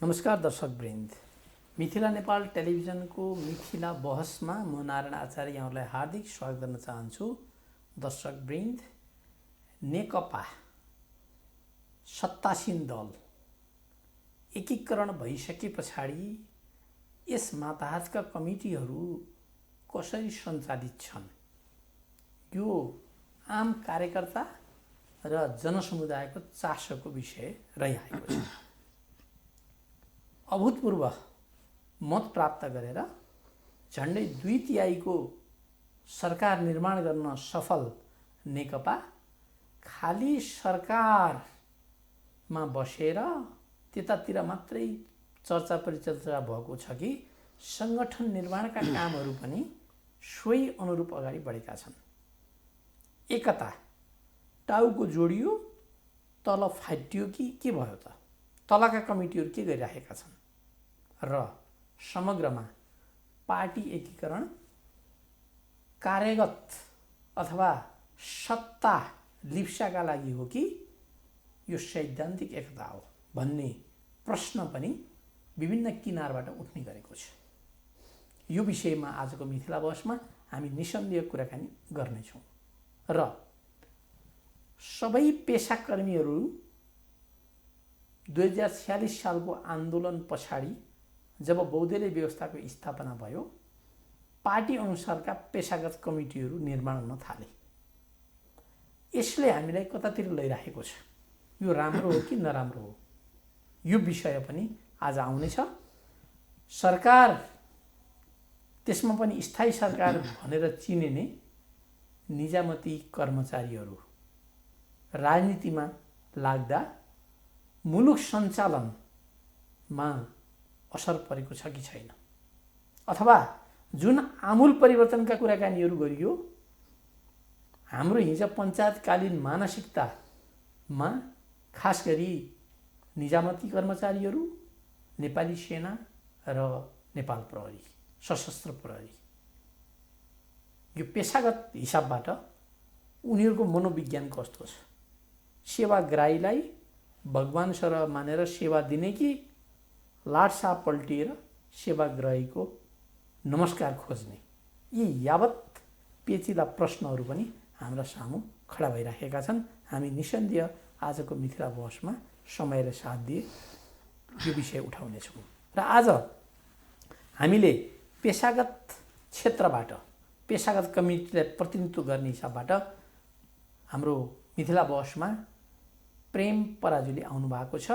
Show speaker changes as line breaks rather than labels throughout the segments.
नमस्कार दर्शकवृन्द, मिथिला नेपाल टेलिभिजनको मिथिला बहसमा म नारायण आचार्य यहाँहरूलाई हार्दिक स्वागत गर्न चाहन्छु। दर्शकवृन्द, नेकपा सत्तासीन दल एकीकरण भइसके पछाडि यस माताहतका कमिटीहरू कसरी सञ्चालित छन्, यो आम कार्यकर्ता र जनसमुदायको चासोको विषय रहिआएको छ। अभूतपूर्व मत प्राप्त गरेर झन्डै 2/3 सरकार निर्माण गर्न सफल नेकपा खाली सरकारमा बसेर त्यतातिर मात्रै चर्चा परिचर्चा भएको छ कि सङ्गठन निर्माणका कामहरू पनि सोही अनुरूप अगाडि बढेका छन्। एकता टाउको जोडियो, तल फाटियो कि के भयो त? तलका कमिटीहरू के गरिरहेका छन् र समग्रमा पार्टी एकीकरण कार्यगत अथवा सत्ता लिप्साका लागि हो कि यो सैद्धान्तिक एकता हो भन्ने प्रश्न पनि विभिन्न किनारबाट उठ्ने गरेको छ। यो विषयमा आजको मिथिला बहसमा हामी निसन्देह कुराकानी गर्नेछौँ र सबै पेसाकर्मीहरू 2046 सालको आन्दोलन पछाडि जब बहुदलीय व्यवस्थाको स्थापना भयो, पार्टी अनुसारका पेसागत कमिटीहरू निर्माण हुन थाले। यसले हामीलाई कतातिर लैरहेको छ, यो राम्रो हो कि नराम्रो हो, यो विषय पनि आज आउनेछ। सरकार, त्यसमा पनि स्थायी सरकार भनेर चिनिने निजामती कर्मचारीहरू राजनीतिमा लाग्दा मुलुक सञ्चालनमा असर परेको छ कि छैन, अथवा जुन आमूल परिवर्तनका कुराकानीहरू गरियो, हाम्रो हिजो पञ्चायतकालीन मानसिकतामा खास गरी निजामती कर्मचारीहरू, नेपाली सेना र नेपाल प्रहरी, सशस्त्र प्रहरी, यो पेसागत हिसाबबाट उनीहरूको मनोविज्ञान कस्तो छ? सेवाग्राहीलाई भगवान सरह मानेर सेवा दिने कि लाटसाप पल्टिएर सेवाग्राहीको नमस्कार खोज्ने? यी यावत पेचिला प्रश्नहरू पनि हाम्रा सामु खडा भइराखेका छन्। हामी निसन्देह आजको मिथिला बहसमा समयले साथ दिए यो विषय उठाउनेछौँ र आज हामीले पेसागत क्षेत्रबाट पेसागत कमिटीलाई प्रतिनिधित्व गर्ने हिसाबबाट हाम्रो मिथिला बहसमा प्रेम पराजुली आउनु भएको छ।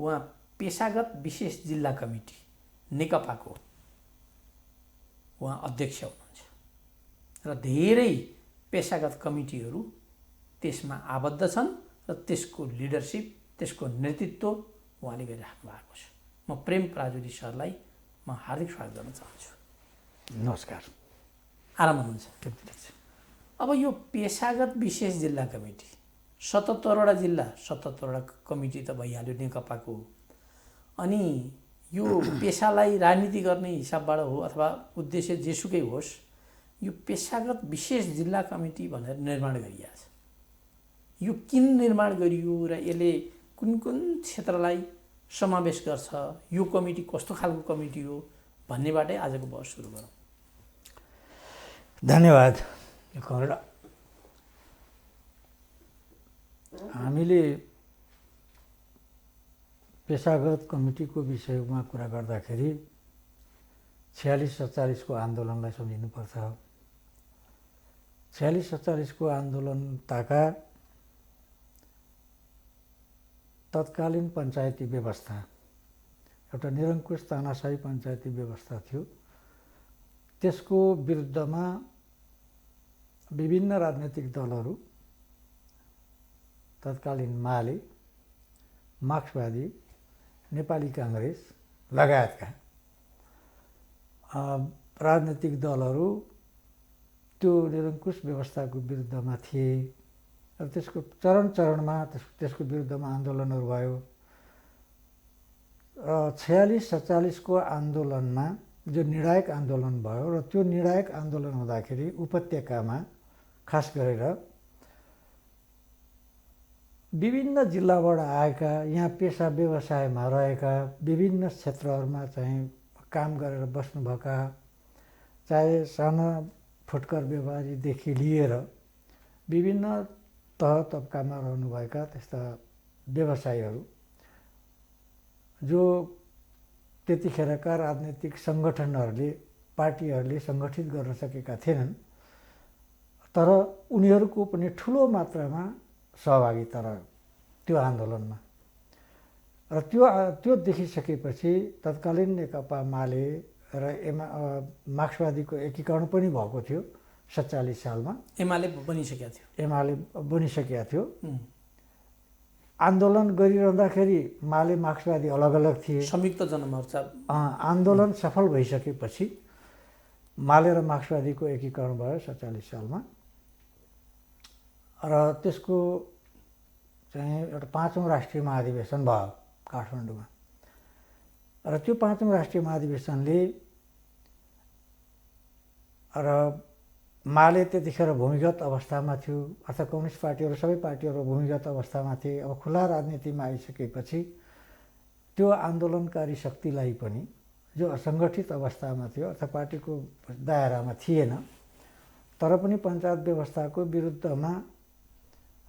उहाँ पेसागत विशेष जिल्ला कमिटी नेकपाको उहाँ अध्यक्ष हुनुहुन्छ र धेरै पेसागत कमिटीहरू त्यसमा आबद्ध छन् र त्यसको लिडरसिप, त्यसको नेतृत्व उहाँले गरिराख्नु भएको छ। म प्रेम पराजुली सरलाई म हार्दिक स्वागत गर्न चाहन्छु।
नमस्कार।
आराम हुनुहुन्छ? अब यो पेसागत विशेष जिल्ला कमिटी 77वटा जिल्ला, 77वटा कमिटी त भइहाल्यो नेकपाको। अनि यो पेसालाई राजनीति गर्ने हिसाबबाट हो अथवा उद्देश्य जेसुकै होस्, यो पेसागत विशेष जिल्ला कमिटी भनेर निर्माण गरिएको छ। यो किन निर्माण गरियो र यसले कुन कुन क्षेत्रलाई समावेश गर्छ, यो कमिटी कस्तो खालको कमिटी हो भन्नेबाटै आजको बहस सुरु गरौँ।
धन्यवाद कमरेड। हामीले पेसागत कमिटीको विषयमा कुरा गर्दाखेरि 46-47 को आन्दोलनलाई सम्झिनुपर्छ। 46-47 को आन्दोलन ताका तत्कालीन पञ्चायती व्यवस्था एउटा निरङ्कुश तानाशाही पञ्चायती व्यवस्था थियो। त्यसको विरुद्धमा विभिन्न राजनैतिक दलहरू, तत्कालीन माले, मार्क्सवादी, नेपाली काङ्ग्रेस लगायतका राजनैतिक दलहरू त्यो निरङ्कुश व्यवस्थाको विरुद्धमा थिए। अब त्यसको चरणमा त्यसको विरुद्धमा आन्दोलनहरू भयो र 46-47 को आन्दोलनमा जो निर्णायक आन्दोलन भयो र त्यो निर्णायक आन्दोलन हुँदाखेरि उपत्यकामा खास गरेर विभिन्न जिल्लाबाट आएका यहाँ पेसा व्यवसायमा रहेका विभिन्न क्षेत्रहरूमा चाहिँ काम गरेर बस्नुभएका, चाहे साना फुटकर व्यापारीदेखि लिएर विभिन्न तह तब्कामा रहनुभएका त्यस्ता व्यवसायीहरू जो त्यतिखेरका राजनीतिक सङ्गठनहरूले पार्टीहरूले सङ्गठित गर्न सकेका थिएनन्, तर उनीहरूको पनि ठुलो मात्रामा सहभागिता रह्यो त्यो आन्दोलनमा। र त्यो देखिसकेपछि तत्कालीन नेकपा माले र मार्क्सवादीको एकीकरण पनि भएको थियो 47 सालमा।
एमाले बनिसकेका थियो। आन्दोलन गरिरहँदाखेरि माले मार्क्सवादी अलग अलग थिए। संयुक्त जनमोर्चा
आन्दोलन सफल भइसकेपछि माले र मार्क्सवादीको एकीकरण भयो 47 सालमा। र त्यसको चाहिँ एउटा 5औं राष्ट्रिय महाधिवेशन भयो काठमाडौँमा। र त्यो 5औं राष्ट्रिय महाधिवेशनले र माले त्यतिखेर भूमिगत अवस्थामा थियो, अर्थात् कम्युनिस्ट पार्टीहरू सबै पार्टीहरू भूमिगत अवस्थामा थिए। अब खुला राजनीतिमा आइसकेपछि त्यो आन्दोलनकारी शक्तिलाई पनि जो असङ्गठित अवस्थामा थियो अर्थात् पार्टीको दायरामा थिएन, तर पनि पञ्चायत व्यवस्थाको विरुद्धमा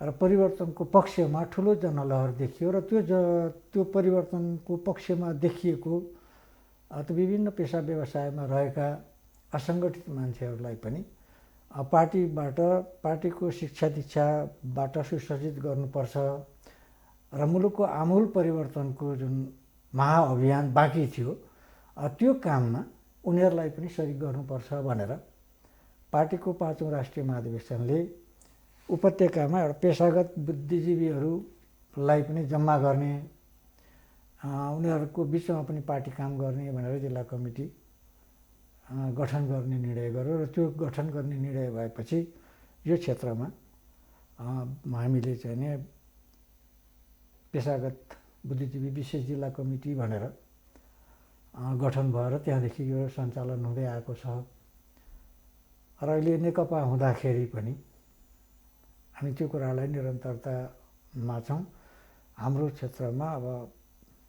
र परिवर्तनको पक्षमा ठुलो जनलहर देखियो। र त्यो परिवर्तनको पक्षमा देखिएको त्यो विभिन्न पेसा व्यवसायमा रहेका असङ्गठित मान्छेहरूलाई पनि पार्टीबाट पार्टीको शिक्षा दीक्षाबाट सुसज्जित गर्नुपर्छ र मुलुकको आमूल परिवर्तनको जुन महाअभियान बाँकी थियो त्यो काममा उनीहरूलाई पनि सहयोग गर्नुपर्छ भनेर पार्टीको 5औं राष्ट्रिय महाधिवेशनले उपत्यकामा एउटा पेसागत बुद्धिजीवीहरूलाई पनि जम्मा गर्ने, उनीहरूको बिचमा पनि पार्टी काम गर्ने भनेर जिल्ला कमिटी गठन गर्ने निर्णय गर्यो। र त्यो गठन गर्ने निर्णय भएपछि यो क्षेत्रमा हामीले चाहिँ नि पेसागत बुद्धिजीवी विशेष जिल्ला कमिटी भनेर गठन भएर त्यहाँदेखि यो सञ्चालन हुँदै आएको छ। र अहिले नेकपा हुँदाखेरि पनि हामी त्यो कुरालाई निरन्तरतामा छौँ। हाम्रो क्षेत्रमा अब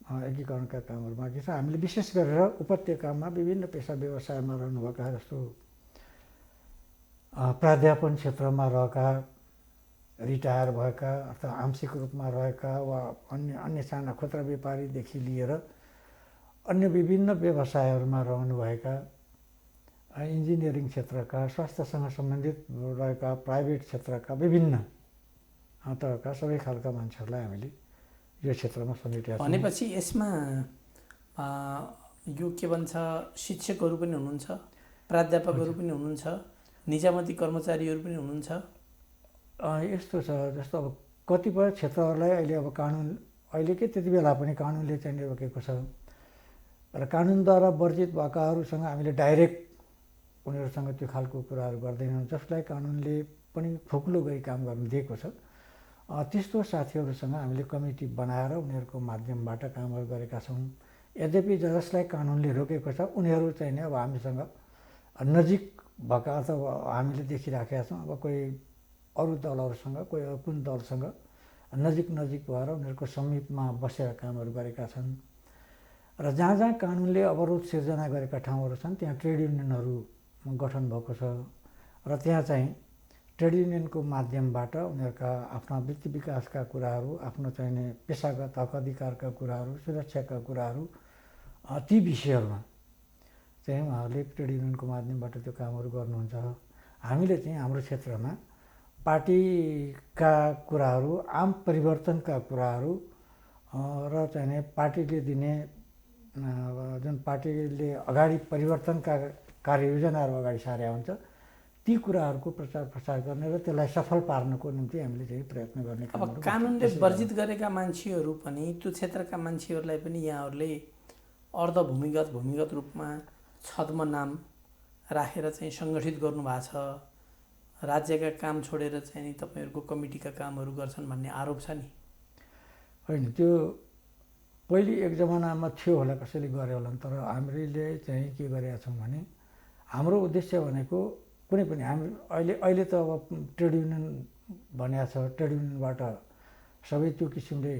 एकीकरणका कामहरू बाँकी छ। हामीले विशेष गरेर उपत्यकामा विभिन्न पेसा व्यवसायमा रहनुभएका जस्तो प्राध्यापन क्षेत्रमा रहेका, रिटायर भएका अथवा आंशिक रूपमा रहेका वा अन्य साना खुद्रा व्यापारीदेखि लिएर अन्य विभिन्न व्यवसायहरूमा रहनुभएका, इन्जिनियरिङ क्षेत्रका, स्वास्थ्यसँग सम्बन्धित रहेका, प्राइभेट क्षेत्रका विभिन्न तहका सबै खालका मान्छेहरूलाई हामीले यो क्षेत्रमा समेटेका छौँ।
भनेपछि यसमा यो के भन्छ शिक्षकहरू पनि हुनुहुन्छ, प्राध्यापकहरू पनि हुनुहुन्छ, निजामती कर्मचारीहरू पनि हुनुहुन्छ।
यस्तो छ जस्तो अब कतिपय क्षेत्रहरूलाई अहिले अब कानुन अहिलेकै त्यति बेला पनि कानुनले चाहिँ रोकेको छ र कानुनद्वारा वर्जित भएकाहरूसँग हामीले डाइरेक्ट उनीहरूसँग त्यो खालको कुराहरू गर्दैनौँ, जसलाई कानुनले पनि खोक्लो गरी काम गर्न दिएको छ। त्यस्तो साथीहरूसँग हामीले कमिटी बनाएर उनीहरूको माध्यमबाट कामहरू गरेका छौँ। यद्यपि जसलाई कानुनले रोकेको छ उनीहरू चाहिँ नि अब हामीसँग नजिक भएका अथवा हामीले देखिराखेका छौँ। अब कोही अरू दलहरूसँग, कोही अरू कुन दलसँग नजिक भएर उनीहरूको समीपमा बसेर कामहरू गरेका छन्। र जहाँ जहाँ कानुनले अवरोध सिर्जना गरेका ठाउँहरू छन् त्यहाँ ट्रेड युनियनहरू गठन भएको छ र त्यहाँ चाहिँ ट्रेड युनियनको माध्यमबाट उनीहरूका आफ्ना वृत्ति विकासका कुराहरू, आफ्नो चाहिने पेसागत हक अधिकारका कुराहरू, सुरक्षाका कुराहरू, ती विषयहरूमा चाहिँ उहाँहरूले ट्रेड युनियनको माध्यमबाट त्यो कामहरू गर्नुहुन्छ। हामीले चाहिँ हाम्रो क्षेत्रमा पार्टीका कुराहरू, आम परिवर्तनका कुराहरू र चाहिने पार्टीले दिने जुन पार्टीले अगाडि परिवर्तनका कार्ययोजनाहरू अगाडि सारेका हुन्छ ती कुराहरूको प्रचार प्रसार गर्ने र त्यसलाई सफल पार्नको निम्ति हामीले चाहिँ प्रयत्न गर्ने।
अब कानुनले वर्जित गरेका मान्छेहरू पनि त्यो क्षेत्रका मान्छेहरूलाई पनि यहाँहरूले भूमिगत रूपमा छद्म नाम राखेर चाहिँ सङ्गठित गर्नुभएको छ। राज्यका काम छोडेर चाहिँ नि तपाईँहरूको कमिटीका कामहरू गर्छन् भन्ने आरोप छ नि।
होइन, त्यो पहिले एक जमानामा थियो होला, कसैले गरे होला, तर हामीले चाहिँ के गरेका छौँ भने हाम्रो उद्देश्य भनेको कुनै पनि हामी अहिले त अब ट्रेड युनियन भनेको छ, ट्रेड युनियनबाट सबै त्यो किसिमले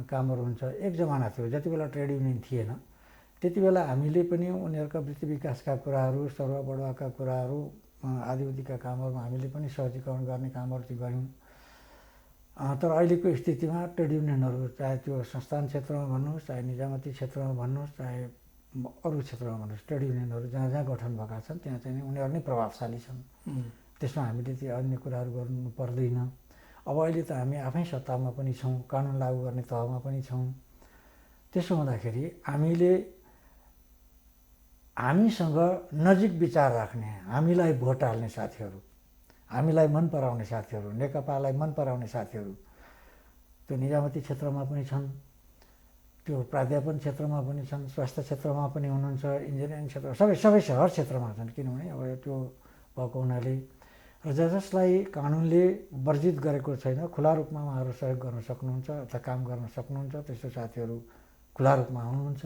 कामहरू हुन्छ। एक जमाना थियो जति बेला ट्रेड युनियन थिएन त्यति बेला हामीले पनि उनीहरूका वृत्ति विकासका कुराहरू, सरुवा बढुवाका कुराहरू, आदिवासीका कामहरूमा हामीले पनि सहजीकरण गर्ने कामहरू चाहिँ गऱ्यौँ। तर अहिलेको स्थितिमा ट्रेड युनियनहरू चाहे त्यो संस्थान क्षेत्रमा भन्नुहोस्, चाहे निजामती क्षेत्रमा भन्नुहोस्, चाहे अरू क्षेत्रमा भन्नुहोस्, ट्रेड युनियनहरू जहाँ जहाँ गठन भएका छन् त्यहाँ चाहिँ उनीहरू नै प्रभावशाली छन्। त्यसमा हामीले त्यो अन्य कुराहरू गर्नु पर्दैन। अब अहिले त हामी आफै सत्तामा पनि छौँ, कानुन लागू गर्ने तहमा पनि छौँ। त्यसो हुँदाखेरि हामीसँग नजिक विचार राख्ने, हामीलाई भोट हाल्ने साथीहरू, हामीलाई मन पराउने साथीहरू, नेकपालाई मन पराउने साथीहरू त्यो निजामती क्षेत्रमा पनि छन्, त्यो प्राध्यापन क्षेत्रमा पनि छन्, स्वास्थ्य क्षेत्रमा पनि हुनुहुन्छ, इन्जिनियरिङ क्षेत्र, सबै हर क्षेत्रमा छन्। किनभने अब त्यो भएको हुनाले र जसलाई कानुनले वर्जित गरेको छैन, खुला रूपमा उहाँहरू सहयोग गर्न सक्नुहुन्छ अथवा काम गर्न सक्नुहुन्छ, त्यस्तो साथीहरू खुला रूपमा आउनुहुन्छ।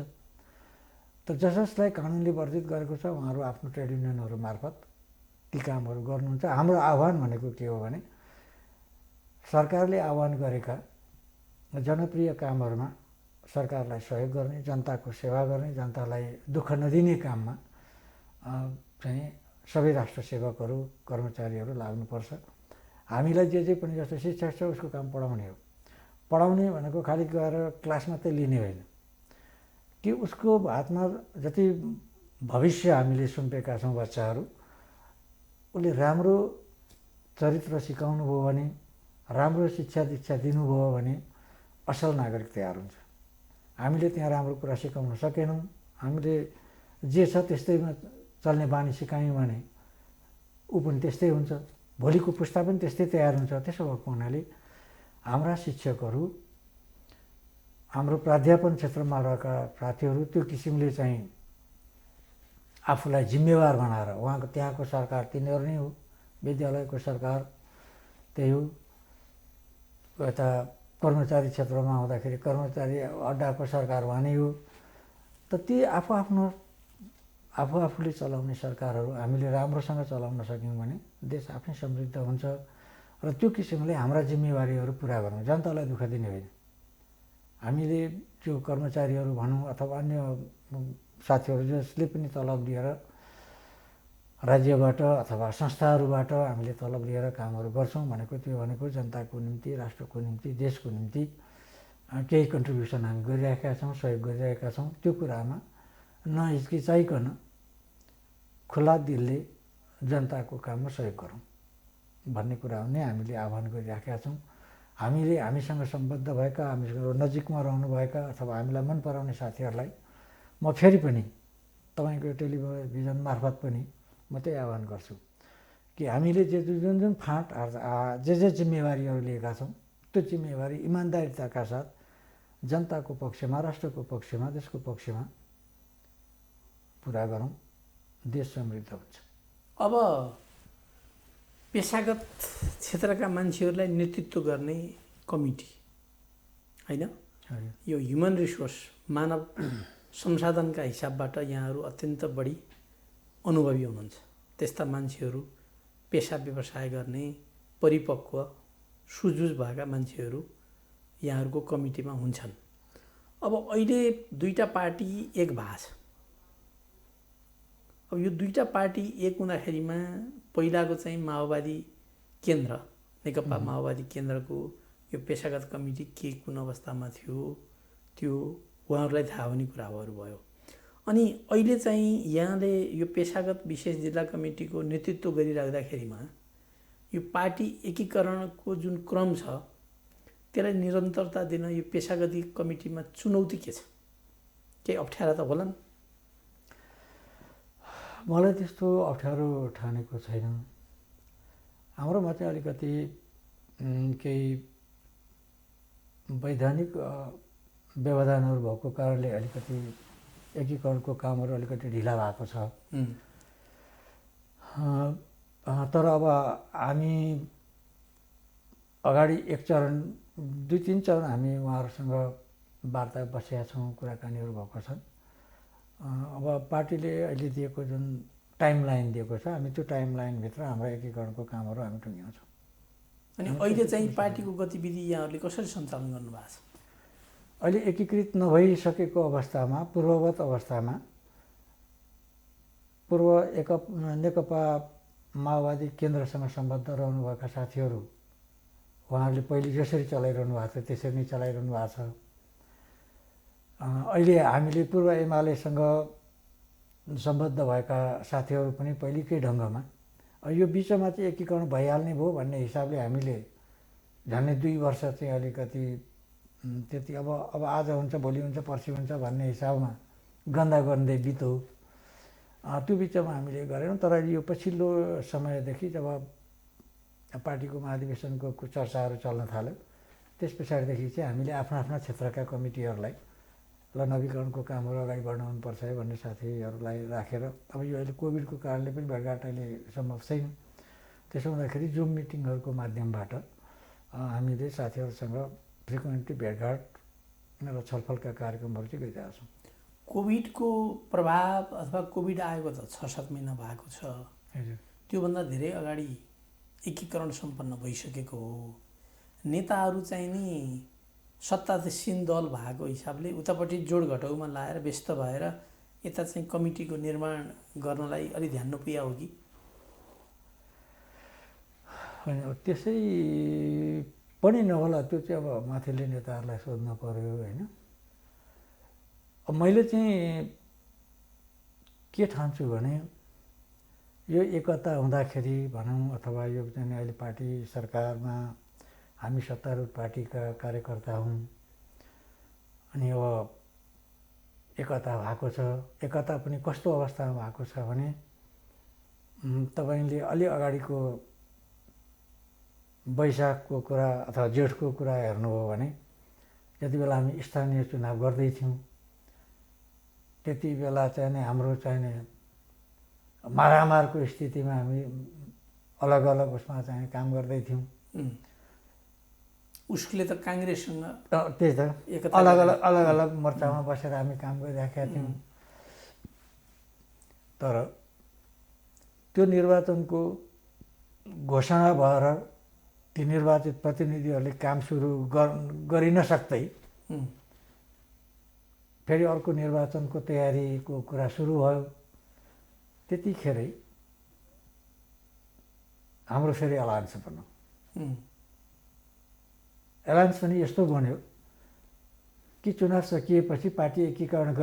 त जसलाई कानुनले वर्जित गरेको छ उहाँहरू आफ्नो ट्रेड युनियनहरू मार्फत ती कामहरू गर्नुहुन्छ। हाम्रो आह्वान भनेको के हो भने सरकारले आह्वान गरेका जनप्रिय कामहरूमा सरकारलाई सहयोग गर्ने, जनताको सेवा गर्ने, जनतालाई दुःख नदिने काममा चाहिँ सबै राष्ट्र सेवकहरू, कर्मचारीहरू लाग्नुपर्छ। हामीलाई जे पनि जस्तो शिक्षक छ उसको काम पढाउने हो। पढाउने भनेको खालि गएर क्लास मात्रै लिने होइन कि उसको हातमा जति भविष्य हामीले सुम्पेका छौँ बच्चाहरू, उसले राम्रो चरित्र सिकाउनु भयो भने, राम्रो शिक्षा दीक्षा दिनुभयो भने असल नागरिक तयार हुन्छ। हामीले त्यहाँ राम्रो कुरा सिकाउन सकेनौँ, हामीले जे छ त्यस्तैमा चल्ने बानी सिकायौँ भने ऊ पनि त्यस्तै हुन्छ, भोलिको पुस्ता पनि त्यस्तै तयार हुन्छ। त्यसो भएको हुनाले हाम्रा शिक्षकहरू, हाम्रो प्राध्यापन क्षेत्रमा रहेका साथीहरू त्यो किसिमले चाहिँ आफूलाई जिम्मेवार बनाएर, उहाँको त्यहाँको सरकार तिनीहरू नै हो, विद्यालयको सरकार त्यही हो, यता कर्मचारी क्षेत्रमा आउँदाखेरि कर्मचारी अड्डाको सरकार उहाँ नै हो। त ती आफूले चलाउने सरकारहरू हामीले राम्रोसँग चलाउन सक्यौँ भने देश आफै समृद्ध हुन्छ। र त्यो किसिमले हाम्रा जिम्मेवारीहरू पुरा गरौँ, जनतालाई दुःख दिने होइन। हामीले त्यो कर्मचारीहरू भनौँ अथवा अन्य साथीहरू जसले पनि तलब लिएर राज्यबाट अथवा संस्थाहरूबाट हामीले तलब लिएर कामहरू गर्छौँ भनेको त्यो भनेको जनताको निम्ति, राष्ट्रको निम्ति, देशको निम्ति केही कन्ट्रिब्युसन हामी गरिरहेका छौँ, सहयोग गरिरहेका छौँ। त्यो कुरामा नहिचकिचाइकन खुला दिलले जनताको काममा सहयोग गरौँ भन्ने कुरा नै हामीले आह्वान गरिराखेका छौँ। हामीसँग सम्बद्ध भएका, हामीसँग नजिकमा रहनुभएका अथवा हामीलाई मन पराउने साथीहरूलाई म फेरि पनि तपाईँको टेलिभिजन मार्फत पनि म त्यही आह्वान गर्छु कि हामीले जुन फाँट जे जिम्मेवारीहरू लिएका छौँ त्यो जिम्मेवारी इमान्दारिताका साथ जनताको पक्षमा, राष्ट्रको पक्षमा, देशको पक्षमा पुरा गरौँ, देश समृद्ध हुन्छ।
अब पेसागत क्षेत्रका मान्छेहरूलाई नेतृत्व गर्ने कमिटी होइन, यो ह्युमन रिसोर्स मानव संसाधनका हिसाबबाट यहाँहरू अत्यन्त बढी अनुभवी हुनुहुन्छ। त्यस्ता मान्छेहरू, पेसा व्यवसाय गर्ने परिपक्व सुझुझ भएका मान्छेहरू यहाँहरूको कमिटीमा हुन्छन्। अब अहिले दुईटा पार्टी एक भएको छ। अब यो दुईटा पार्टी एक हुँदाखेरिमा पहिलाको चाहिँ माओवादी केन्द्र, नेकपा माओवादी केन्द्रको यो पेसागत कमिटी के कुन अवस्थामा थियो त्यो उहाँहरूलाई थाहा हुने कुराहरू भयो। अनि अहिले चाहिँ यहाँले यो पेसागत विशेष जिल्ला कमिटीको नेतृत्व गरिराख्दाखेरिमा यो पार्टी एकीकरणको जुन क्रम छ त्यसलाई निरन्तरता दिन यो पेसागत कमिटीमा चुनौती के छ? केही अप्ठ्यारा त होलान्?
मलाई त्यस्तो अप्ठ्यारो ठानेको छैन। हाम्रोमा चाहिँ अलिकति केही वैधानिक व्यवधानहरू भएको कारणले अलिकति एकीकरणको कामहरू अलिकति ढिला भएको छ। तर अब हामी अगाडि एक चरण, दुई तिन चरण हामी उहाँहरूसँग वार्ता बसेका छौँ, कुराकानीहरू भएको छन्। अब पार्टीले अहिले दिएको जुन टाइमलाइन दिएको छ, हामी त्यो टाइमलाइनभित्र हाम्रो एकीकरणको कामहरू हामी टुङ्ग्याउँछौँ।
अनि अहिले चाहिँ पार्टीको गतिविधि यहाँहरूले कसरी सञ्चालन गर्नुभएको छ?
अहिले एकीकृत नभइसकेको अवस्थामा पूर्ववत अवस्थामा नेकपा माओवादी केन्द्रसँग सम्बद्ध रहनुभएका साथीहरू उहाँहरूले पहिले जसरी चलाइरहनु भएको थियो त्यसरी नै चलाइरहनु भएको छ। अहिले हामीले पूर्व एमालेसँग सम्बद्ध भएका साथीहरू पनि पहिलेकै ढङ्गमा यो बिचमा चाहिँ एकीकरण भइहाल्ने भयो भन्ने हिसाबले हामीले झन्डै 2 वर्ष चाहिँ अलिकति त्यति अब आज हुन्छ भोलि हुन्छ पर्सि हुन्छ भन्ने हिसाबमा गन्दा गर्दै बित्यो। त्यो बिचमा हामीले गरेनौँ। तर यो पछिल्लो समयदेखि जब पार्टीको महाधिवेशनको चर्चाहरू चल्न थाल्यो त्यस पछाडिदेखि चाहिँ हामीले आफ्ना क्षेत्रका कमिटीहरूलाई ल नवीकरणको कामहरू अगाडि बढाउनुपर्छ है भन्ने साथीहरूलाई राखेर अब यो अहिले कोभिडको कारणले पनि भेटघाट अहिले सम्भव छैन। त्यसो हुँदाखेरि जुम मिटिङहरूको माध्यमबाट हामीले साथीहरूसँग फ्रिक्वेन्टली भेटघाट र छलफलका कार्यक्रमहरू चाहिँ गरिरहेका छौँ।
कोभिडको प्रभाव अथवा कोभिड आएको त 6-7 महिना भएको छ।
हजुर,
त्योभन्दा धेरै अगाडि एकीकरण सम्पन्न भइसकेको हो। नेताहरू चाहिँ नि सत्तासीन दल भएको हिसाबले उतापट्टि जोड घटाउमा लाएर व्यस्त भएर यता चाहिँ कमिटीको निर्माण गर्नलाई अलि ध्यान नपुग्या हो कि?
होइन, त्यसै पनि नहोला। त्यो चाहिँ अब माथिल्लो नेताहरूलाई सोध्न पर्यो होइन। अब मैले चाहिँ के ठान्छु भने यो एकता हुँदाखेरि भनौँ अथवा यो चाहिँ अहिले पार्टी सरकारमा हामी सत्तारूढ पार्टीका कार्यकर्ता हौँ अनि अब एकता भएको छ। एकता पनि कस्तो अवस्थामा भएको छ भने तपाईँले अलि अगाडिको वैशाखको कुरा अथवा जेठको कुरा हेर्नुभयो भने यति बेला हामी स्थानीय चुनाव गर्दैथ्यौँ। त्यति बेला चाहिँ हाम्रो चाहिँ मारामारको स्थितिमा हामी अलग अलग उसमा चाहिँ काम गर्दैथ्यौँ।
उसले त काङ्ग्रेससँग
त्यही त अलग अलग मोर्चामा बसेर हामी काम गरिराखेका थियौँ। तर त्यो निर्वाचनको घोषणा भएर ती निर्वाचित प्रतिनिधिहरूले काम सुरु गरि नसक्दै फेरि अर्को निर्वाचनको तयारीको कुरा सुरु भयो। त्यतिखेरै हाम्रो फेरि एलायन्स बन्यो। एलायन्स पनि यस्तो बन्यो कि चुनाव सकिएपछि पार्टी एकीकरण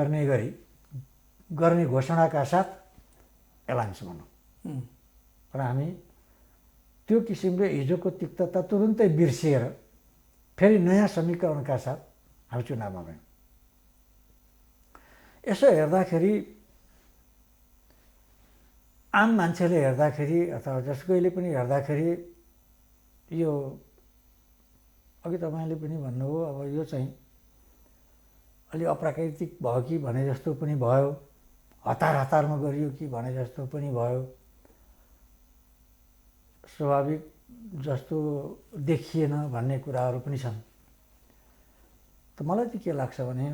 गर्ने घोषणाका साथ एलायन्स बन्यो। र हामी त्यो किसिमले हिजोको तिक्तता तुरुन्तै बिर्सिएर फेरि नयाँ समीकरणका साथ हामी चुनावमा गयौँ। यसो हेर्दाखेरि आम मान्छेले हेर्दाखेरि अथवा जसकैले पनि हेर्दाखेरि यो अघि तपाईँले पनि भन्नुभयो अब यो चाहिँ अलि अप्राकृतिक भयो कि भने जस्तो पनि भयो, हतारमा गरियो कि भने जस्तो पनि भयो, स्वाभाविक जस्तो देखिएन भन्ने कुराहरू पनि छन्। त मलाई चाहिँ के लाग्छ भने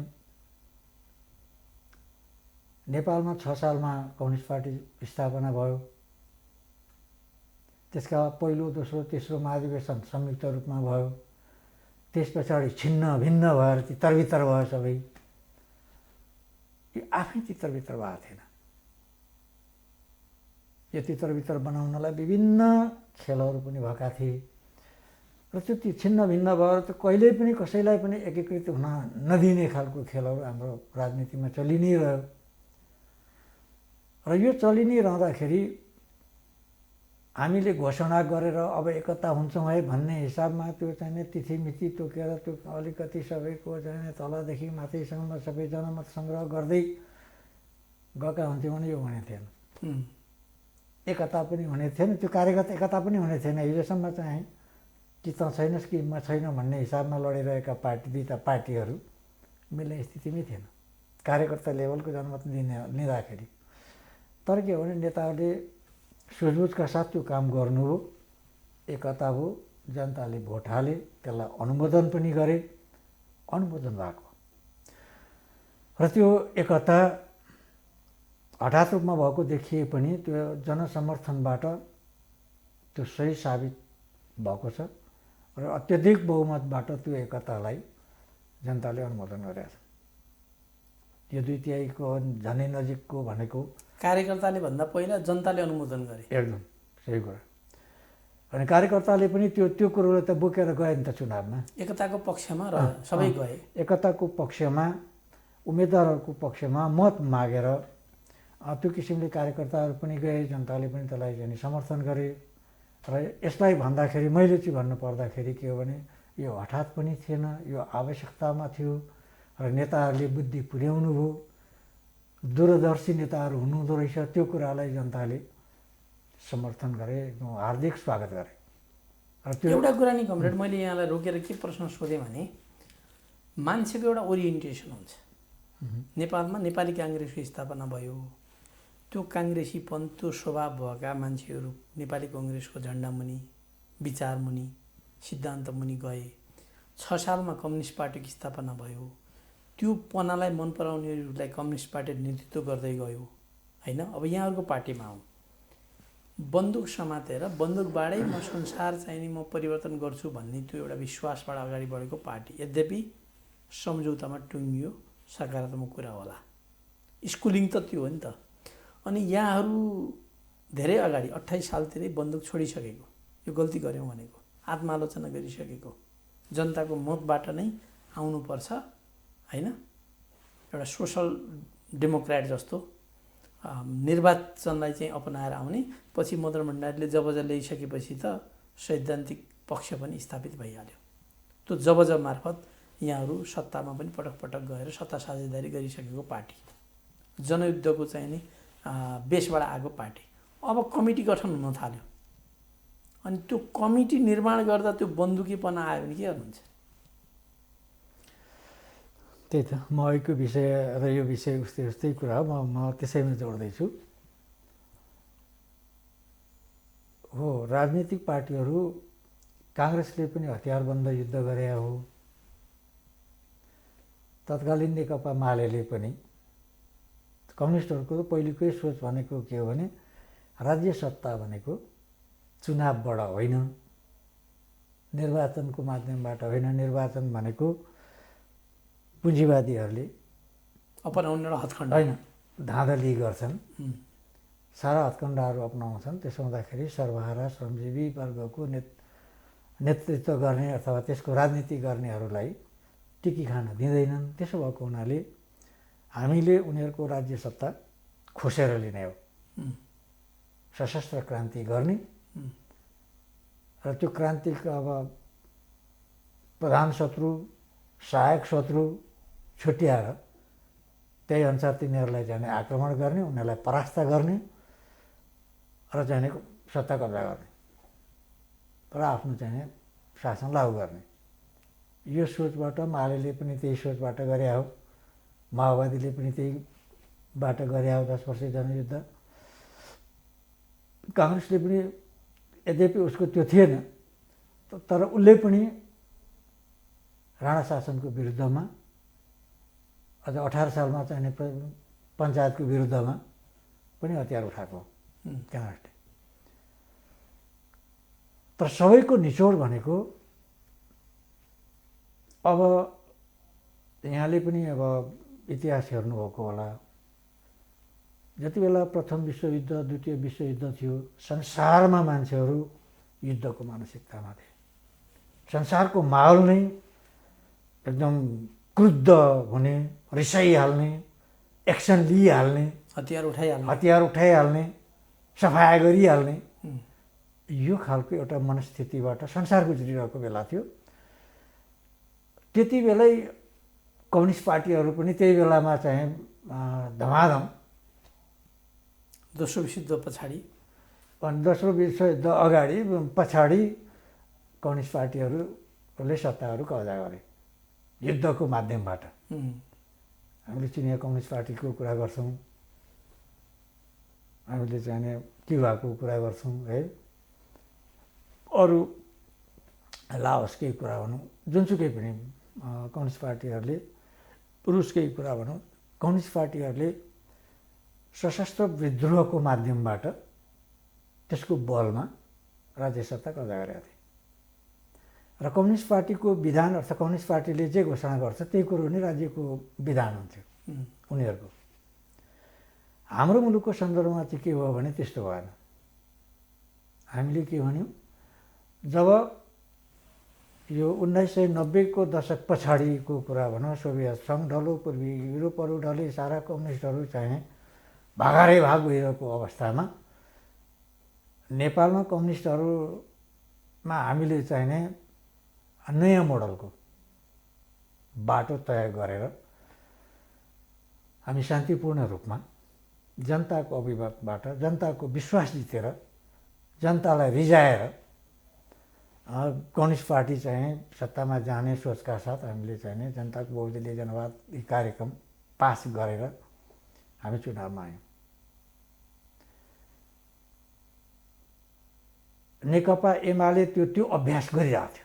नेपालमा 6 सालमा कम्युनिस्ट पार्टी स्थापना भयो। त्यसका पहिलो दोस्रो तेस्रो महाधिवेशन संयुक्त रूपमा भयो। त्यस पछाडि छिन्न भिन्न भएर तितरबितर भयो सबै। यो आफै तितरबितर भएको थिएन। यो तितरबितर बनाउनलाई विभिन्न खेलहरू पनि भएका थिए र त्यो छिन्न भिन्न भएर त कहिल्यै पनि कसैलाई पनि एकीकृत हुन नदिने खालको खेलहरू हाम्रो राजनीतिमा चलि नै रह्यो। र यो चलि नै रहँदाखेरि हामीले घोषणा गरेर अब एकता हुन्छौँ है भन्ने हिसाबमा त्यो चाहिँ तिथिमिति तोकेर त्यो अलिकति सबैको चाहिँ तलदेखि माथिसम्म सबै जनमत सङ्ग्रह गर्दै गएका हुन्थ्यौँ भने यो हुने थिएन। एकता पनि हुने थिएन, त्यो कार्यगत एकता पनि हुने थिएन। हिजोसम्म चाहिँ कि त छैनस् कि म छैन भन्ने हिसाबमा लडिरहेका दुईवटा पार्टीहरू मिल्ने स्थितिमै थिएन कार्यकर्ता लेभलको जनमत लिँदाखेरि। तर के हो भने नेताहरूले सुझबुझका साथ त्यो काम गर्नुभयो, एकता भयो, जनताले भोट हाले, त्यसलाई अनुमोदन पनि गरे, अनुमोदन भएको र त्यो एकता हठात रूपमा भएको देखिए पनि त्यो जनसमर्थनबाट त्यो सही साबित भएको छ। र अत्यधिक बहुमतबाट त्यो एकतालाई जनताले अनुमोदन गरेका छन्। यो 2/3को झनै नजिकको भनेको
कार्यकर्ताले भन्दा पहिला जनताले अनुमोदन गरे।
एकदम सही कुरा। अनि कार्यकर्ताले पनि त्यो कुरोलाई त बोकेर गए नि त चुनावमा।
एकताको पक्षमा र सबै गए।
एकताको पक्षमा, उम्मेदवारहरूको पक्षमा मत मागेर त्यो किसिमले कार्यकर्ताहरू पनि गए, जनताले पनि त्यसलाई चाहिँ समर्थन गरे। र यसलाई भन्दाखेरि मैले चाहिँ भन्नुपर्दाखेरि के हो भने यो हठात पनि थिएन, यो आवश्यकतामा थियो र नेताहरूले बुद्धि पुर्याउनु भयो, दूरदर्शी नेताहरू हुनुहुँदो रहेछ, त्यो कुरालाई जनताले समर्थन गरे, एकदम हार्दिक स्वागत गरे। र त्यो
एउटा कुरा नि कमरेड, मैले यहाँलाई रोकेर के प्रश्न सोधेँ भने मान्छेको एउटा ओरिएन्टेसन हुन्छ। नेपालमा नेपाली काङ्ग्रेसको स्थापना भयो, त्यो काङ्ग्रेसीपन, त्यो स्वभाव भएका मान्छेहरू नेपाली कङ्ग्रेसको झन्डामुनि, विचारमुनि, सिद्धान्तमुनि गए। 6 सालमा कम्युनिस्ट पार्टीको स्थापना भयो, त्यो पनालाई मन पराउनेहरूलाई कम्युनिस्ट पार्टीले नेतृत्व गर्दै गयो होइन। अब यहाँहरूको पार्टीमा आउँ, बन्दुक समातेर बन्दुकबाटै म संसार चाहिने म परिवर्तन गर्छु भन्ने त्यो एउटा विश्वासबाट अगाडि बढेको पार्टी, यद्यपि सम्झौतामा टुङ्गियो, सकारात्मक कुरा होला, स्कुलिङ त त्यो हो नि त। अनि यहाँहरू धेरै अगाडि 28 सालतिरै बन्दुक छोडिसकेको, यो गल्ती गऱ्यौँ भनेको, आत्मालोचना गरिसकेको, जनताको मतबाट नै आउनुपर्छ होइन। एउटा सोसल डेमोक्रेट जस्तो निर्वाचनलाई चाहिँ अपनाएर आउने, पछि मदन भण्डारीले जबज ल्याइसकेपछि त सैद्धान्तिक पक्ष पनि स्थापित भइहाल्यो। त्यो जबज मार्फत यहाँहरू सत्तामा पनि पटक पटक गएर सत्ता साझेदारी गरिसकेको पार्टी, जनयुद्धको चाहिँ नि बेसबाट आएको पार्टी। अब कमिटी गठन हुन थाल्यो, अनि त्यो कमिटी निर्माण गर्दा त्यो बन्दुकीपना आयो भने के गर्नुहुन्छ?
त्यही त, म अहिलेको विषय र यो विषय उस्तै कुरा हो, म त्यसैमा जोड्दैछु। हो, राजनीतिक पार्टीहरू, काङ्ग्रेसले पनि हतियारबन्द युद्ध गरे हो, तत्कालीन नेकपा माले पनि। कम्युनिस्टहरूको पहिलेकै सोच भनेको के हो भने राज्य सत्ता भनेको चुनावबाट होइन, निर्वाचनको माध्यमबाट होइन, निर्वाचन भनेको पुँजीवादीहरूले
अपनाउने एउटा हत्खण्ड
होइन, धाँधली गर्छन्, सारा हत्खण्डहरू अपनाउँछन्। त्यसो हुँदाखेरि सर्वहारा श्रमजीवी वर्गको नेतृत्व गर्ने अथवा त्यसको राजनीति गर्नेहरूलाई टिकी खान दिँदैनन्। त्यसो भएको हुनाले हामीले उनीहरूको राज्य सत्ता खोसेर लिने हो, सशस्त्र क्रान्ति गर्ने र त्यो क्रान्तिको अब प्रधान शत्रु, सहायक शत्रु छुट्याएर त्यही अनुसार तिनीहरूलाई चाहिँ आक्रमण गर्ने, उनीहरूलाई परास्त गर्ने र चाहिँ सत्ता कब्जा गर्ने र आफ्नो चाहिँ शासन लागू गर्ने। यो सोचबाट माले पनि त्यही सोचबाट गरे हो, माओवादीले पनि त्यहीबाट गरे हो 10 वर्ष जनयुद्ध। काङ्ग्रेसले पनि यद्यपि उसको त्यो थिएन, तर उसले पनि राणा शासनको विरुद्धमा अझ 18 सालमा चाहिँ पञ्चायतको विरुद्धमा पनि हतियार उठाएको काङ्ग्रेसले। तर सबैको निचोड भनेको अब यहाँले पनि अब इतिहास हेर्नुभएको होला, जति बेला प्रथम विश्वयुद्ध, द्वितीय विश्वयुद्ध थियो, संसारमा मान्छेहरू युद्धको मानसिकतामा थिए। संसारको माहौल नै एकदम क्रुद्ध हुने, रिसाइहाल्ने, एक्सन लिइहाल्ने, हतियार उठाइहाल्ने, सफाया गरिहाल्ने, यो खालको एउटा मनस्थितिबाट संसार गुज्रिरहेको बेला थियो। त्यति बेलै कम्युनिस्ट पार्टीहरू पनि त्यही बेलामा चाहिँ धमाधम
दोस्रो विश्वयुद्ध पछाडि,
अनि दोस्रो विश्वयुद्ध अगाडि पछाडि कम्युनिस्ट पार्टीहरूले सत्ताहरू कब्जा गरे युद्धको माध्यमबाट। हामीले चिनिया कम्युनिस्ट पार्टीको कुरा गर्छौँ, हामीले चाहिँ क्युबाको कुरा गर्छौँ है, अरू लाओसकै कुरा भनौँ, जुनसुकै पनि कम्युनिस्ट पार्टीहरूले, रुसकै कुरा भनौँ, कम्युनिस्ट पार्टीहरूले सशस्त्र विद्रोहको माध्यमबाट त्यसको बलमा राज्य सत्ता कब्जा गरेका थिए। र कम्युनिस्ट पार्टीको विधान अर्थात् कम्युनिस्ट पार्टीले जे घोषणा गर्छ त्यही कुरो नै राज्यको विधान हुन्थ्यो उनीहरूको। हाम्रो मुलुकको सन्दर्भमा चाहिँ के भयो भने त्यस्तो भएन। हामीले के भन्यौँ, जब यो 1990 को दशक पछाडिको कुरा भनौँ, सोभियत सङ्घ ढलो, पूर्वी युरोपहरू ढले, सारा कम्युनिस्टहरू चाहिँ भागारै भाग भइरहेको अवस्थामा नेपालमा कम्युनिस्टहरूमा हामीले चाहिने नयाँ मोडलको बाटो तय गरेर हामी शान्तिपूर्ण रूपमा जनताको अभिमतबाट जनताको विश्वास जितेर जनतालाई रिझाएर कम्युनिस्ट पार्टी चाहिँ सत्तामा जाने सोचका साथ हामीले चाहिँ जनताको बहुदलीय जनवाद कार्यक्रम पास गरेर हामी चुनावमा आयौँ। नेकपा एमाले त्यो अभ्यास गरिरहेको थियो।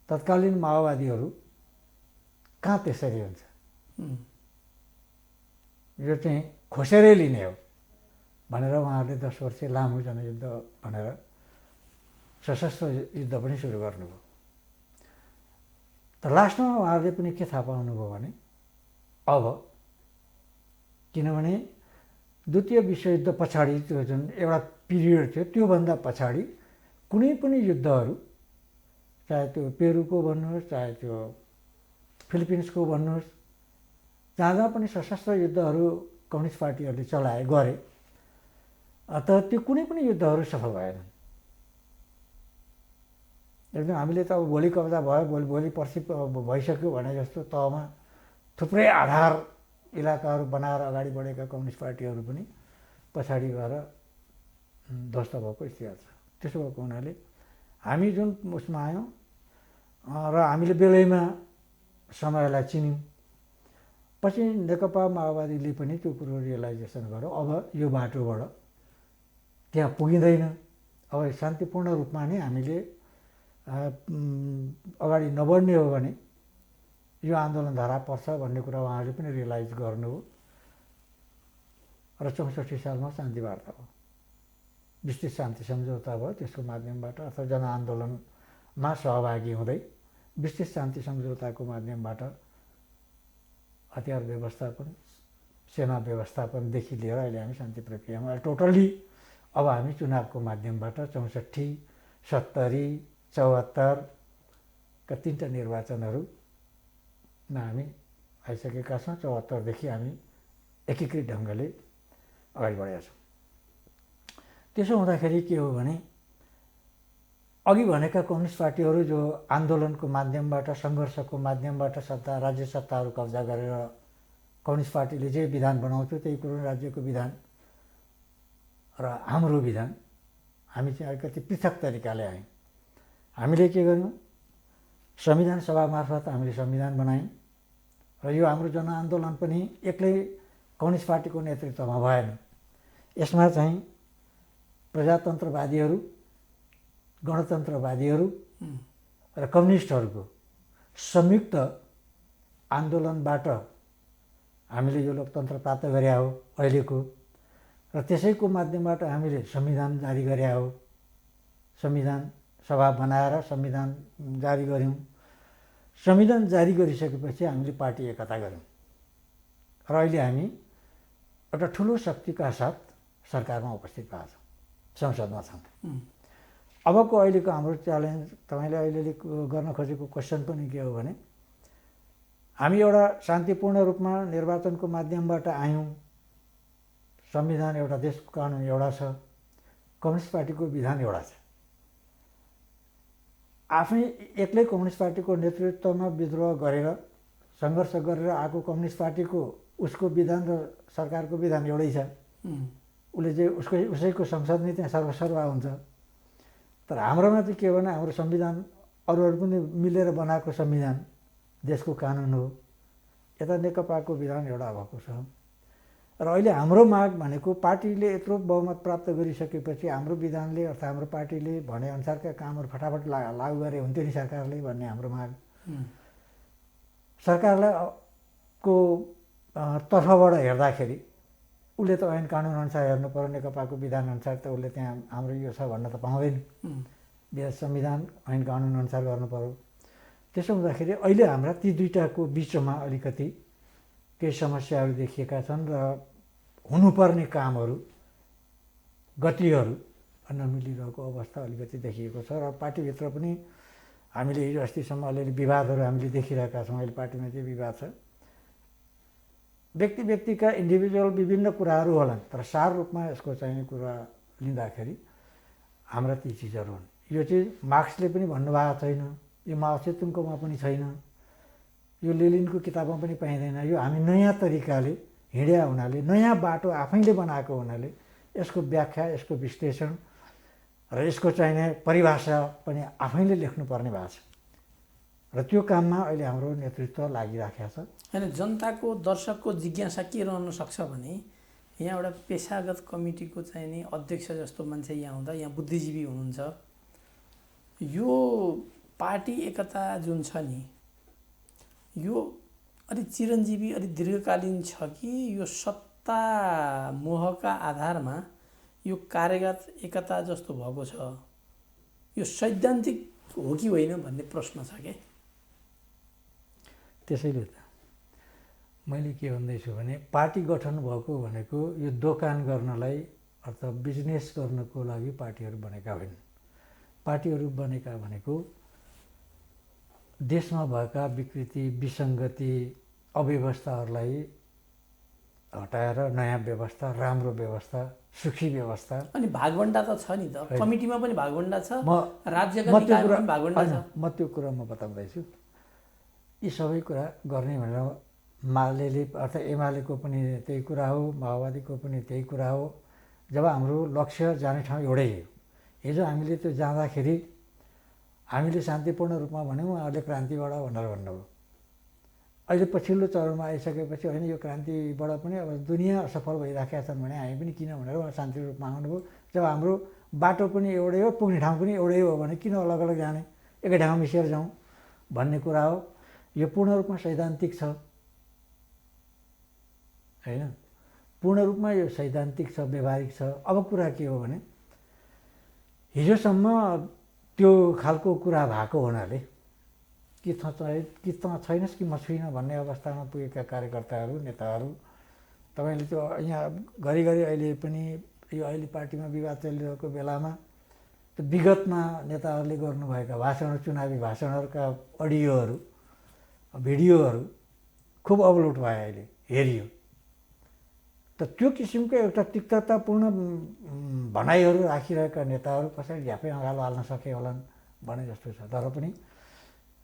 तत्कालीन माओवादीहरू कहाँ त्यसरी हुन्छ, यो चाहिँ खोसेरै लिने हो भनेर उहाँहरूले 10 वर्ष लामो जनयुद्ध भनेर सशस्त्र युद्ध पनि सुरु गर्नुभयो। तर लास्टमा उहाँहरूले पनि के थाहा पाउनुभयो भने अब, किनभने द्वितीय विश्वयुद्ध पछाडि त्यो जुन एउटा पिरियड थियो त्योभन्दा पछाडि कुनै पनि युद्धहरू, चाहे त्यो पेरुको भन्नुहोस्, चाहे त्यो फिलिपिन्सको भन्नुहोस्, जहाँ जहाँ पनि सशस्त्र युद्धहरू कम्युनिस्ट पार्टीहरूले गरे, तर त्यो कुनै पनि युद्धहरू सफल भएनन्। एकदम हामीले त अब भोलि कब्जा भयो, भोलि पर्सि भइसक्यो भने जस्तो तहमा थुप्रै आधार इलाकाहरू बनाएर अगाडि बढेका कम्युनिस्ट पार्टीहरू पनि पछाडि गएर ध्वस्त भएको स्थिति छ। त्यसो भएको हुनाले हामी जुन उसमा आयौँ र हामीले बेलैमा समयलाई चिन्यौँ। पछि नेकपा माओवादीले पनि त्यो कुरो रियलाइजेसन गर्यो, अब यो बाटोबाट त्यहाँ पुगिँदैन, अब शान्तिपूर्ण रूपमा नै हामीले अगाडि नबढ्ने हो भने यो आन्दोलन धारा पर्छ भन्ने कुरा उहाँहरूले पनि रियलाइज गर्नुभयो। र 64 सालमा शान्ति वार्ता भयो, विस्तृत शान्ति सम्झौता भयो। त्यसको माध्यमबाट अथवा जनआन्दोलनमा सहभागी हुँदै विस्तृत शान्ति सम्झौताको माध्यमबाट हतियार व्यवस्थापन, सेना व्यवस्थापनदेखि लिएर अहिले हामी शान्ति प्रक्रियामा टोटल्ली अब हामी चुनावको माध्यमबाट 64, 70, 74 का 3टा निर्वाचनहरूमा हामी आइसकेका छौँ। 74 देखि हामी एकीकृत ढङ्गले अगाडि बढेका छौँ। त्यसो हुँदाखेरि के हो भने अघि भनेका कम्युनिस्ट पार्टीहरू जो आन्दोलनको माध्यमबाट, सङ्घर्षको माध्यमबाट सत्ता, राज्य सत्ताहरू कब्जा गरेर कम्युनिस्ट पार्टीले जे विधान बनाउँथ्यो त्यही कुरो राज्यको विधान र हाम्रो विधान, हामी चाहिँ अलिकति पृथक तरिकाले आयौँ। हामीले के गर्यौँ, संविधान सभा मार्फत हामीले संविधान बनायौँ र यो हाम्रो जनआन्दोलन पनि एक्लै कम्युनिस्ट पार्टीको नेतृत्वमा भएन। यसमा चाहिँ प्रजातन्त्रवादीहरू, गणतन्त्रवादीहरू र कम्युनिस्टहरूको संयुक्त आन्दोलनबाट हामीले यो लोकतन्त्र प्राप्त गरे हो अहिलेको, र त्यसैको माध्यमबाट हामीले संविधान जारी गरे हो। संविधान सभा बनाएर संविधान जारी गऱ्यौँ। संविधान जारी गरिसकेपछि हामीले पार्टी एकता गऱ्यौँ र अहिले हामी एउटा ठुलो शक्तिका साथ सरकारमा उपस्थित भएको छौँ, संसदमा छौँ। अबको अहिलेको हाम्रो च्यालेन्ज, तपाईँले अहिले गर्न खोजेको क्वेसन पनि के हो भने हामी एउटा शान्तिपूर्ण रूपमा निर्वाचनको माध्यमबाट आयौँ, संविधान एउटा, देशको कानुन एउटा छ, कम्युनिस्ट पार्टीको विधान एउटा छ। आफै एक्लै कम्युनिस्ट पार्टीको नेतृत्वमा विद्रोह गरेर सङ्घर्ष गरेर आएको कम्युनिस्ट पार्टीको उसको विधान र सरकारको विधान एउटै छ। उसले चाहिँ उसैको संसद नै त्यहाँ सर्वसर्वा हुन्छ। तर हाम्रोमा चाहिँ के हो भने हाम्रो संविधान अरूहरू पनि मिलेर बनाएको संविधान देशको कानुन हो। यता नेकपाको विधान एउटा भएको छ र अहिले हाम्रो माग भनेको पार्टीले यत्रो बहुमत प्राप्त गरिसकेपछि हाम्रो विधानले अर्थात् हाम्रो पार्टीले भनेअनुसारका कामहरू फटाफट लागू गरे हुन्थ्यो नि सरकारले भन्ने हाम्रो माग। सरकारलाई को तर्फबाट हेर्दाखेरि उसले त ऐन कानुन अनुसार हेर्नु पर्यो, नेकपाको विधान अनुसार त उसले त्यहाँ हाम्रो यो छ भन्न त पाउँदैन। संविधान ऐन कानुन अनुसार गर्नु पर्यो। त्यसो हुँदाखेरि अहिले हाम्रा ती दुईटाको बिचमा अलिकति केही समस्याहरू देखिएका छन् र हुनुपर्ने कामहरू गतिहरू नमिलिरहेको अवस्था अलिकति देखिएको छ र पार्टीभित्र पनि हामीले हिजो अस्तिसम्म अलिअलि विवादहरू हामीले देखिरहेका छौँ। अहिले पार्टीमा चाहिँ विवाद छ, व्यक्तिका इन्डिभिजुअल विभिन्न कुराहरू होलान्, तर सार रूपमा यसको चाहिँ कुरा लिँदाखेरि हाम्रा ती चिजहरू हुन्। यो चाहिँ मार्क्सले पनि भन्नुभएको छैन, यो माओ सेतुङकोमा पनि छैन, यो लेनिनको किताबमा पनि पाइँदैन। यो हामी नयाँ तरिकाले हिँड्या हुनाले, नयाँ बाटो आफैले बनाएको हुनाले यसको व्याख्या, यसको विश्लेषण र यसको चाहिने परिभाषा पनि आफैले लेख्नुपर्ने भएको छ र त्यो काममा अहिले हाम्रो नेतृत्व लागिराखेको छ।
होइन, जनताको दर्शकको जिज्ञासा के रहन सक्छ भने यहाँ एउटा पेसागत कमिटीको चाहिँ नि अध्यक्ष जस्तो मान्छे यहाँ हुँदा, यहाँ बुद्धिजीवी हुनुहुन्छ, यो पार्टी एकता जुन छ नि यो अलि चिरञ्जीवी, अलि दीर्घकालीन छ कि यो सत्ता मोहका आधारमा यो कार्यगत एकता जस्तो भएको छ, यो सैद्धान्तिक हो कि होइन भन्ने प्रश्न छ के।
त्यसैले त मैले के भन्दैछु भने पार्टी गठन भएको भनेको यो दोकान गर्नलाई अथवा बिजनेस गर्नको लागि पार्टीहरू बनेका होइन। पार्टीहरू बनेका भनेको देशमा भएका विकृति, विसङ्गति, अव्यवस्थाहरूलाई हटाएर नयाँ व्यवस्था, राम्रो व्यवस्था, सुखी व्यवस्था।
अनि भागवण्डा त छ नि त, कमिटीमा पनि भागवण्डा छ, राज्यका
म त्यो
निकायमा पनि भागवण्डा छ।
म त्यो कुरा म बताउँदैछु। यी सबै कुरा गर्ने भनेर मालेले अर्थात् एमालेको पनि त्यही कुरा हो, माओवादीको पनि त्यही कुरा हो। जब हाम्रो लक्ष्य जाने ठाउँ एउटै हो। हिजो हामीले त्यो जाँदाखेरि हामीले शान्तिपूर्ण रूपमा भन्यौँ, उहाँहरूले क्रान्तिबाट भनेर भन्नुभयो। अहिले पछिल्लो चरणमा आइसकेपछि होइन यो क्रान्तिबाट पनि अब दुनियाँ असफल भइराखेका छन् भने हामी पनि किन भनेर उहाँ शान्ति रूपमा आउनुभयो। जब हाम्रो बाटो पनि एउटै हो, पुग्ने ठाउँ पनि एउटै हो भने किन अलग अलग जाने, एकै ठाउँमा मिसेर जाउँ भन्ने कुरा हो। यो पूर्ण रूपमा सैद्धान्तिक छ होइन, पूर्ण रूपमा यो सैद्धान्तिक छ, व्यवहारिक छ। अब कुरा के हो भने हिजोसम्म त्यो खालको कुरा भएको हुनाले कि त छैनस् कि म छुइनँ भन्ने अवस्थामा पुगेका कार्यकर्ताहरू, नेताहरू, तपाईँले त्यो यहाँ घरिघरि अहिले पनि यो अहिले पार्टीमा विवाद चलिरहेको बेलामा त्यो विगतमा नेताहरूले गर्नुभएका भाषणहरू, चुनावी भाषणहरूका अडियोहरू, भिडियोहरू खुब अपलोड भयो, अहिले हेरियो। त त्यो किसिमको एउटा तिक्ततापूर्ण भनाइहरू राखिरहेका नेताहरू कसरी झ्यापै अँगालो हाल्न सके होलान् भने जस्तो छ। तर पनि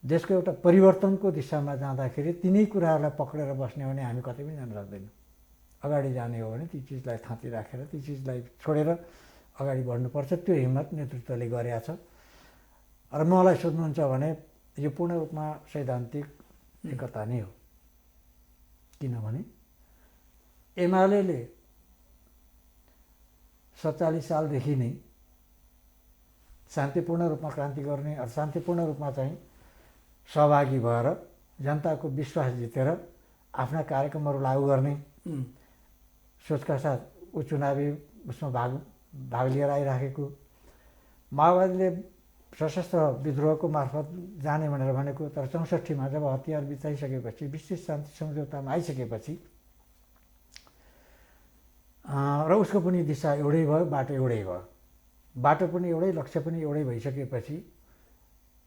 देशको एउटा परिवर्तनको दिशामा जाँदाखेरि तिनै कुराहरूलाई पक्रेर बस्ने हो भने हामी कतै पनि जान सक्दैनौँ। अगाडि जाने हो भने ती चिजलाई थाँती राखेर, ती चिजलाई छोडेर अगाडि बढ्नुपर्छ। त्यो हिम्मत नेतृत्वले गरेका छ। र मलाई सोध्नुहुन्छ भने यो पूर्ण रूपमा सैद्धान्तिक एकता नै हो। किनभने एमाले 47 सालदेखि नै शान्तिपूर्ण रूपमा क्रान्ति गर्ने, शान्तिपूर्ण रूपमा चाहिँ सहभागी भएर जनताको विश्वास जितेर आफ्ना कार्यक्रमहरू लागू गर्ने सोचका साथ चुनावी उसमा भाग लिएर आइराखेको। माओवादीले सशस्त्र विद्रोहको मार्फत जाने भनेर भनेको, तर 64मा जब हतियार बिताइसकेपछि, विशेष शान्ति सम्झौतामा आइसकेपछि र उसको पनि दिशा एउटै भयो, बाटो एउटै भयो, बाटो पनि एउटै, लक्ष्य पनि एउटै भइसकेपछि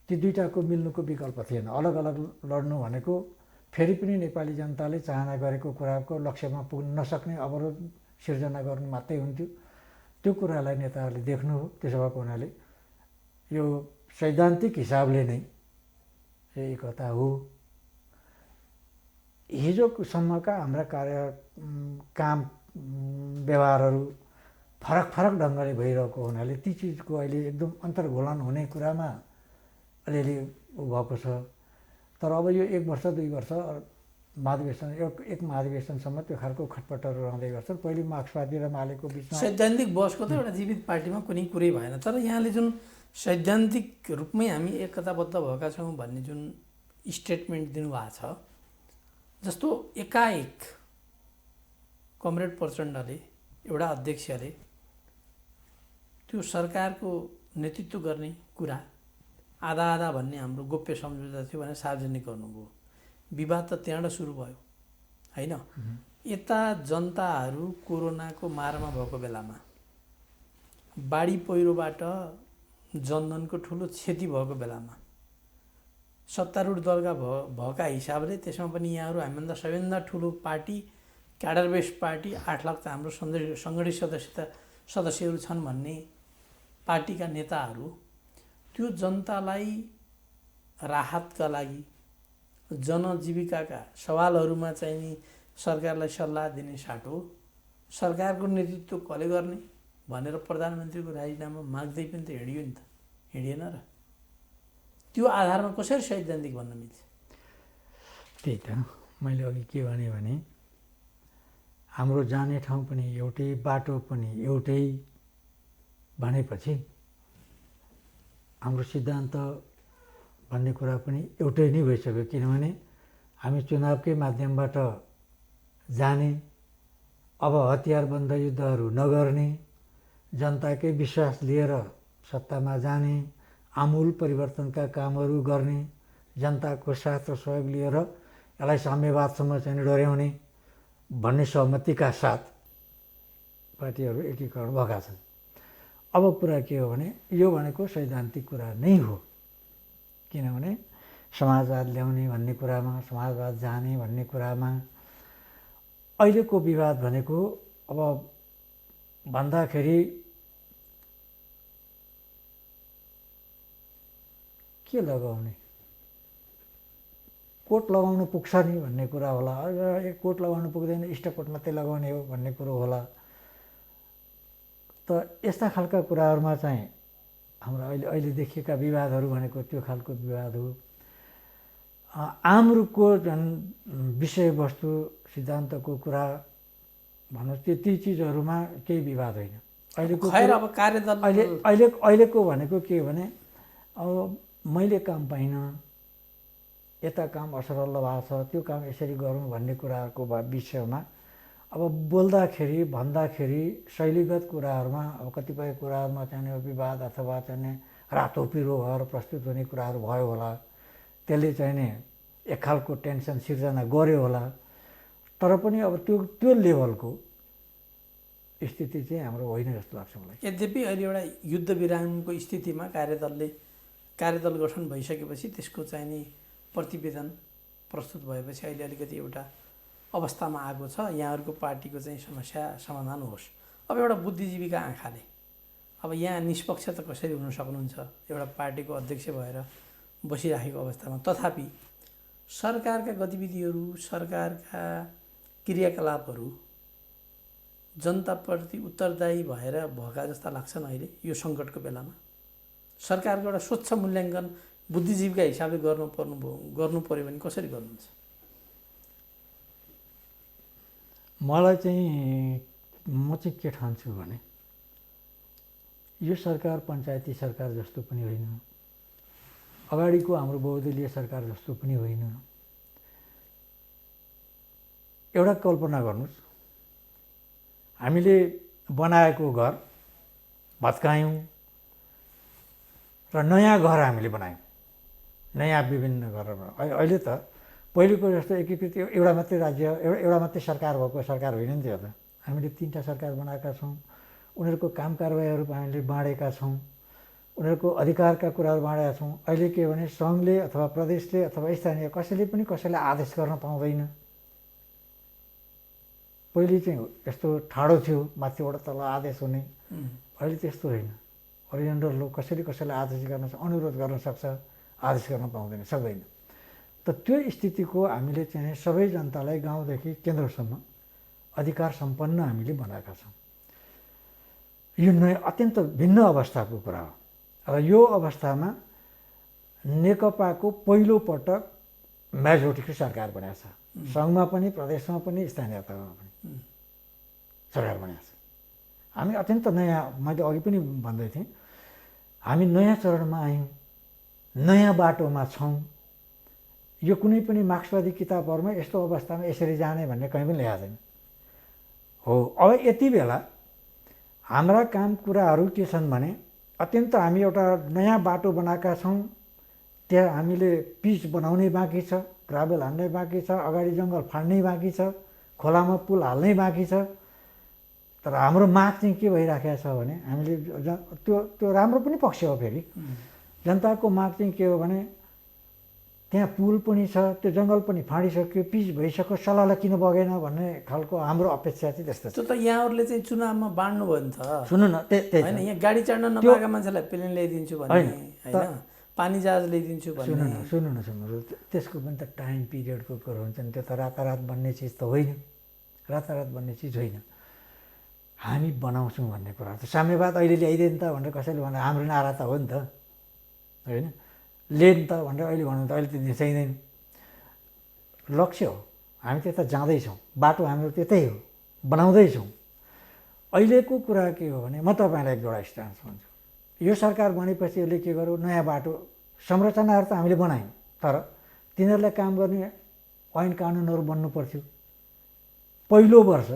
ती दुईटाको मिल्नुको विकल्प थिएन। अलग अलग लड्नु भनेको फेरि पनि नेपाली जनताले चाहना गरेको कुराको लक्ष्यमा पुग्न नसक्ने अवरोध सिर्जना गर्नु मात्रै हुन्थ्यो। त्यो कुरालाई नेताहरूले देख्नु हो। त्यसो भएको हुनाले यो सैद्धान्तिक हिसाबले नै एकता हो। हिजोसम्मका हाम्रा काम व्यवहारहरू फरक फरक ढङ्गले भइरहेको हुनाले ती चिजको अहिले एकदम अन्तर्घोलन हुने कुरामा अलिअलि भएको छ। तर अब यो 1 वर्ष 2 वर्ष महाधिवेशन, एक महाधिवेशनसम्म त्यो खालको खटपटहरू रहँदै गर्छन्। पहिले मार्क्सवादी र मालेको बिचमा
सैद्धान्तिक बहसको त एउटा जीवित पार्टीमा कुनै कुरै भएन। तर यहाँले जुन सैद्धान्तिक रूपमै हामी एकताबद्ध भएका छौँ भन्ने जुन स्टेटमेन्ट दिनुभएको छ, जस्तो एकाएक कमरेड प्रचण्डले, एउटा अध्यक्षले त्यो सरकारको नेतृत्व गर्ने कुरा आधा आधा भन्ने हाम्रो गोप्य सम्झौता थियो भने सार्वजनिक गर्नुभयो। विवाद त त्यहाँबाट सुरु भयो होइन। यता जनताहरू कोरोनाको मारमा भएको बेलामा बाढी पहिरोबाट जनधनको ठुलो क्षति भएको बेलामा सत्तारूढ दलका भएका हिसाबले त्यसमा पनि यहाँहरू हामीभन्दा सबैभन्दा ठुलो party cadre based party 8 lakh त हाम्रो सङ्गठित सदस्यहरू छन् भन्ने पार्टीका नेताहरू त्यो जनतालाई राहतका लागि जनजीविकाका सवालहरूमा चाहिँ नि सरकारलाई सल्लाह दिने साटो सरकारको नेतृत्व कसले गर्ने भनेर प्रधानमन्त्रीको राजीनामा माग्दै पनि त हिँडियो नि त, हिँडिएन र? त्यो आधारमा कसरी सैद्धान्तिक भन्न मिल्छ?
त्यही त मैले अघि के भने हाम्रो जाने ठाउँ पनि एउटै, बाटो पनि एउटै भनेपछि हाम्रो सिद्धान्त भन्ने कुरा पनि एउटै नै भइसक्यो। किनभने हामी चुनावकै माध्यमबाट जाने, अब हतियारबन्द युद्धहरू नगर्ने, जनताकै विश्वास लिएर सत्तामा जाने, आमूल परिवर्तनका कामहरू गर्ने, जनताको साथ र सहयोग लिएर यसलाई साम्यवादसम्म चाहिँ डोर्याउने भन्ने सहमतिका साथ पार्टीहरू एकीकरण भएका छन्। अब कुरा के हो भने यो भनेको सैद्धान्तिक कुरा नै हो। किनभने समाजवाद ल्याउने भन्ने कुरामा, समाजवाद जाने भन्ने कुरामा अहिलेको विवाद भनेको अब भन्दाखेरि के लगाउने, कोट लगाउनु पुग्छ नि भन्ने कुरा होला, कोट लगाउनु पुग्दैन इष्टकोट मात्रै लगाउने हो भन्ने कुरो होला। त यस्ता खालका कुराहरूमा चाहिँ हाम्रो अहिले देखिएका विवादहरू भनेको त्यो खालको विवाद हो। आम रूपको जुन विषयवस्तु सिद्धान्तको कुरा भन्नु ती चिजहरूमा केही विवाद होइन। अहिलेको भनेको के भने अब मैले काम पाइनँ, यता काम असरल भएको छ, त्यो काम यसरी गरौँ भन्ने कुराहरूको विषयमा अब बोल्दाखेरि भन्दाखेरि शैलीगत कुराहरूमा अब कतिपय कुराहरूमा चाहिँ विवाद अथवा चाहिँ रातो पिरो भएर प्रस्तुत हुने कुराहरू भयो होला। त्यसले चाहिँ नि एक खालको टेन्सन सिर्जना गर्यो होला। तर पनि अब त्यो लेभलको स्थिति चाहिँ हाम्रो होइन जस्तो लाग्छ मलाई।
यद्यपि अहिले एउटा युद्ध विरामको स्थितिमा कार्यदल गठन भइसकेपछि त्यसको चाहिँ नि प्रतिवेदन प्रस्तुत भएपछि अहिले अलिकति एउटा अवस्थामा आएको छ। यहाँहरूको पार्टीको चाहिँ समस्या समाधान होस्। अब एउटा बुद्धिजीवीका आँखाले अब यहाँ निष्पक्ष त कसरी हुन सक्नुहुन्छ एउटा पार्टीको अध्यक्ष भएर बसिराखेको अवस्थामा? तथापि सरकारका गतिविधिहरू, सरकारका क्रियाकलापहरू जनताप्रति उत्तरदायी भएर भएका जस्ता लाग्छन् अहिले यो सङ्कटको बेलामा। सरकारको एउटा स्वच्छ मूल्याङ्कन बुद्धिजीवीका हिसाबले गर्नु पऱ्यो भने कसरी गर्नुहुन्छ?
मलाई चाहिँ म चाहिँ के ठान्छु भने यो सरकार पञ्चायती सरकार जस्तो पनि होइन, अगाडिको हाम्रो बहुदलीय सरकार जस्तो पनि होइन। एउटा कल्पना गर्नुहोस्, हामीले बनाएको घर भत्कायौँ र नयाँ घर हामीले बनायौँ, नयाँ विभिन्न घरहरू। अहिले त पहिलेको जस्तो एकीकृत एउटा मात्रै राज्य, एउटा मात्रै सरकार भएको सरकार होइन नि त्यो त। हामीले 3टा सरकार बनाएका छौँ। उनीहरूको काम कारबाहीहरू हामीले बाँडेका छौँ, उनीहरूको अधिकारका कुराहरू बाँडेका छौँ। अहिले के भने सङ्घले अथवा प्रदेशले अथवा स्थानीय कसैले पनि कसैलाई आदेश गर्न पाउँदैन। पहिले चाहिँ यस्तो ठाडो थियो, माथिबाट तल आदेश हुने। अहिले त्यस्तो होइन। ओरिजिनल लो कसैले कसैलाई आदेश गर्न अनुरोध गर्न सक्छ, आदेश गर्न पाउँदैन, सक्दैन। त त्यो स्थितिको हामीले चाहिँ सबै जनतालाई गाउँदेखि केन्द्रसम्म अधिकार सम्पन्न हामीले बनाएका छौँ। यो नयाँ अत्यन्त भिन्न अवस्थाको कुरा हो। र यो अवस्थामा नेकपाको पहिलो पटक मेजोरिटीको सरकार बनाएको छ। सङ्घमा पनि, प्रदेशमा पनि, स्थानीय तहमा पनि सरकार बनाएको छ। हामी अत्यन्त नयाँ, मैले अघि पनि भन्दै थिएँ, हामी नयाँ चरणमा आयौँ, नयाँ बाटोमा छौँ। यो कुनै पनि मार्क्सवादी किताबहरूमा यस्तो अवस्थामा यसरी जाने भन्ने कहीँ पनि लेखेको छैन हो। अब यति बेला हाम्रा काम कुराहरू के छन् भने अत्यन्त हामी एउटा नयाँ बाटो बनाएका छौँ। त्यहाँ हामीले पिच बनाउनै बाँकी छ, ग्राभेल हान्नै बाँकी छ, अगाडि जङ्गल फाड्नै बाँकी छ, खोलामा पुल हाल्नै बाँकी छ। तर हाम्रो माग चाहिँ के भइराखेको छ भने हामीले त्यो राम्रो पनि पक्ष हो। फेरि जनताको माग चाहिँ के हो भने त्यहाँ पुल पनि छ, त्यो जङ्गल पनि फाँडिसक्यो, पिच भइसक्यो, सल्लाहलाई किन बगेन भन्ने खालको हाम्रो अपेक्षा चाहिँ त्यस्तो छ।
त्यो त यहाँहरूले चाहिँ चुनावमा बाँड्नु भयो नि त।
सुन्नु न, त्यही
होइन, यहाँ गाडी चढ्न नपाएका मान्छेलाई प्लेन ल्याइदिन्छु भन्ने, होइन पानी जहाज ल्याइदिन्छु भन्ने।
सुन्नु न, त्यसको पनि त टाइम पिरियडको कुरो हुन्छ नि। त्यो त रातारात बन्ने चिज त होइन, रातारात बन्ने चिज होइन। हामी बनाउँछौँ भन्ने कुरा त साम्यवाद अहिले ल्याइदियो नि त भनेर कसैले भन्दा हाम्रो नारा त हो नि त, होइन लेन त भनेर अहिले भन्नु त अहिले त चाहिँदैन। लक्ष्य हो, हामी त्यता जाँदैछौँ, बाटो हाम्रो त्यतै हो, बनाउँदैछौँ। अहिलेको कुरा के हो भने म तपाईँलाई एक दुईवटा स्ट्यान्स भन्छु। यो सरकार बनेपछि यसले के गर्यो, नयाँ बाटो संरचनाहरू त हामीले बनायौँ, तर तिनीहरूलाई काम गर्ने ऐन कानुनहरू बन्नु पर्थ्यो। पहिलो वर्ष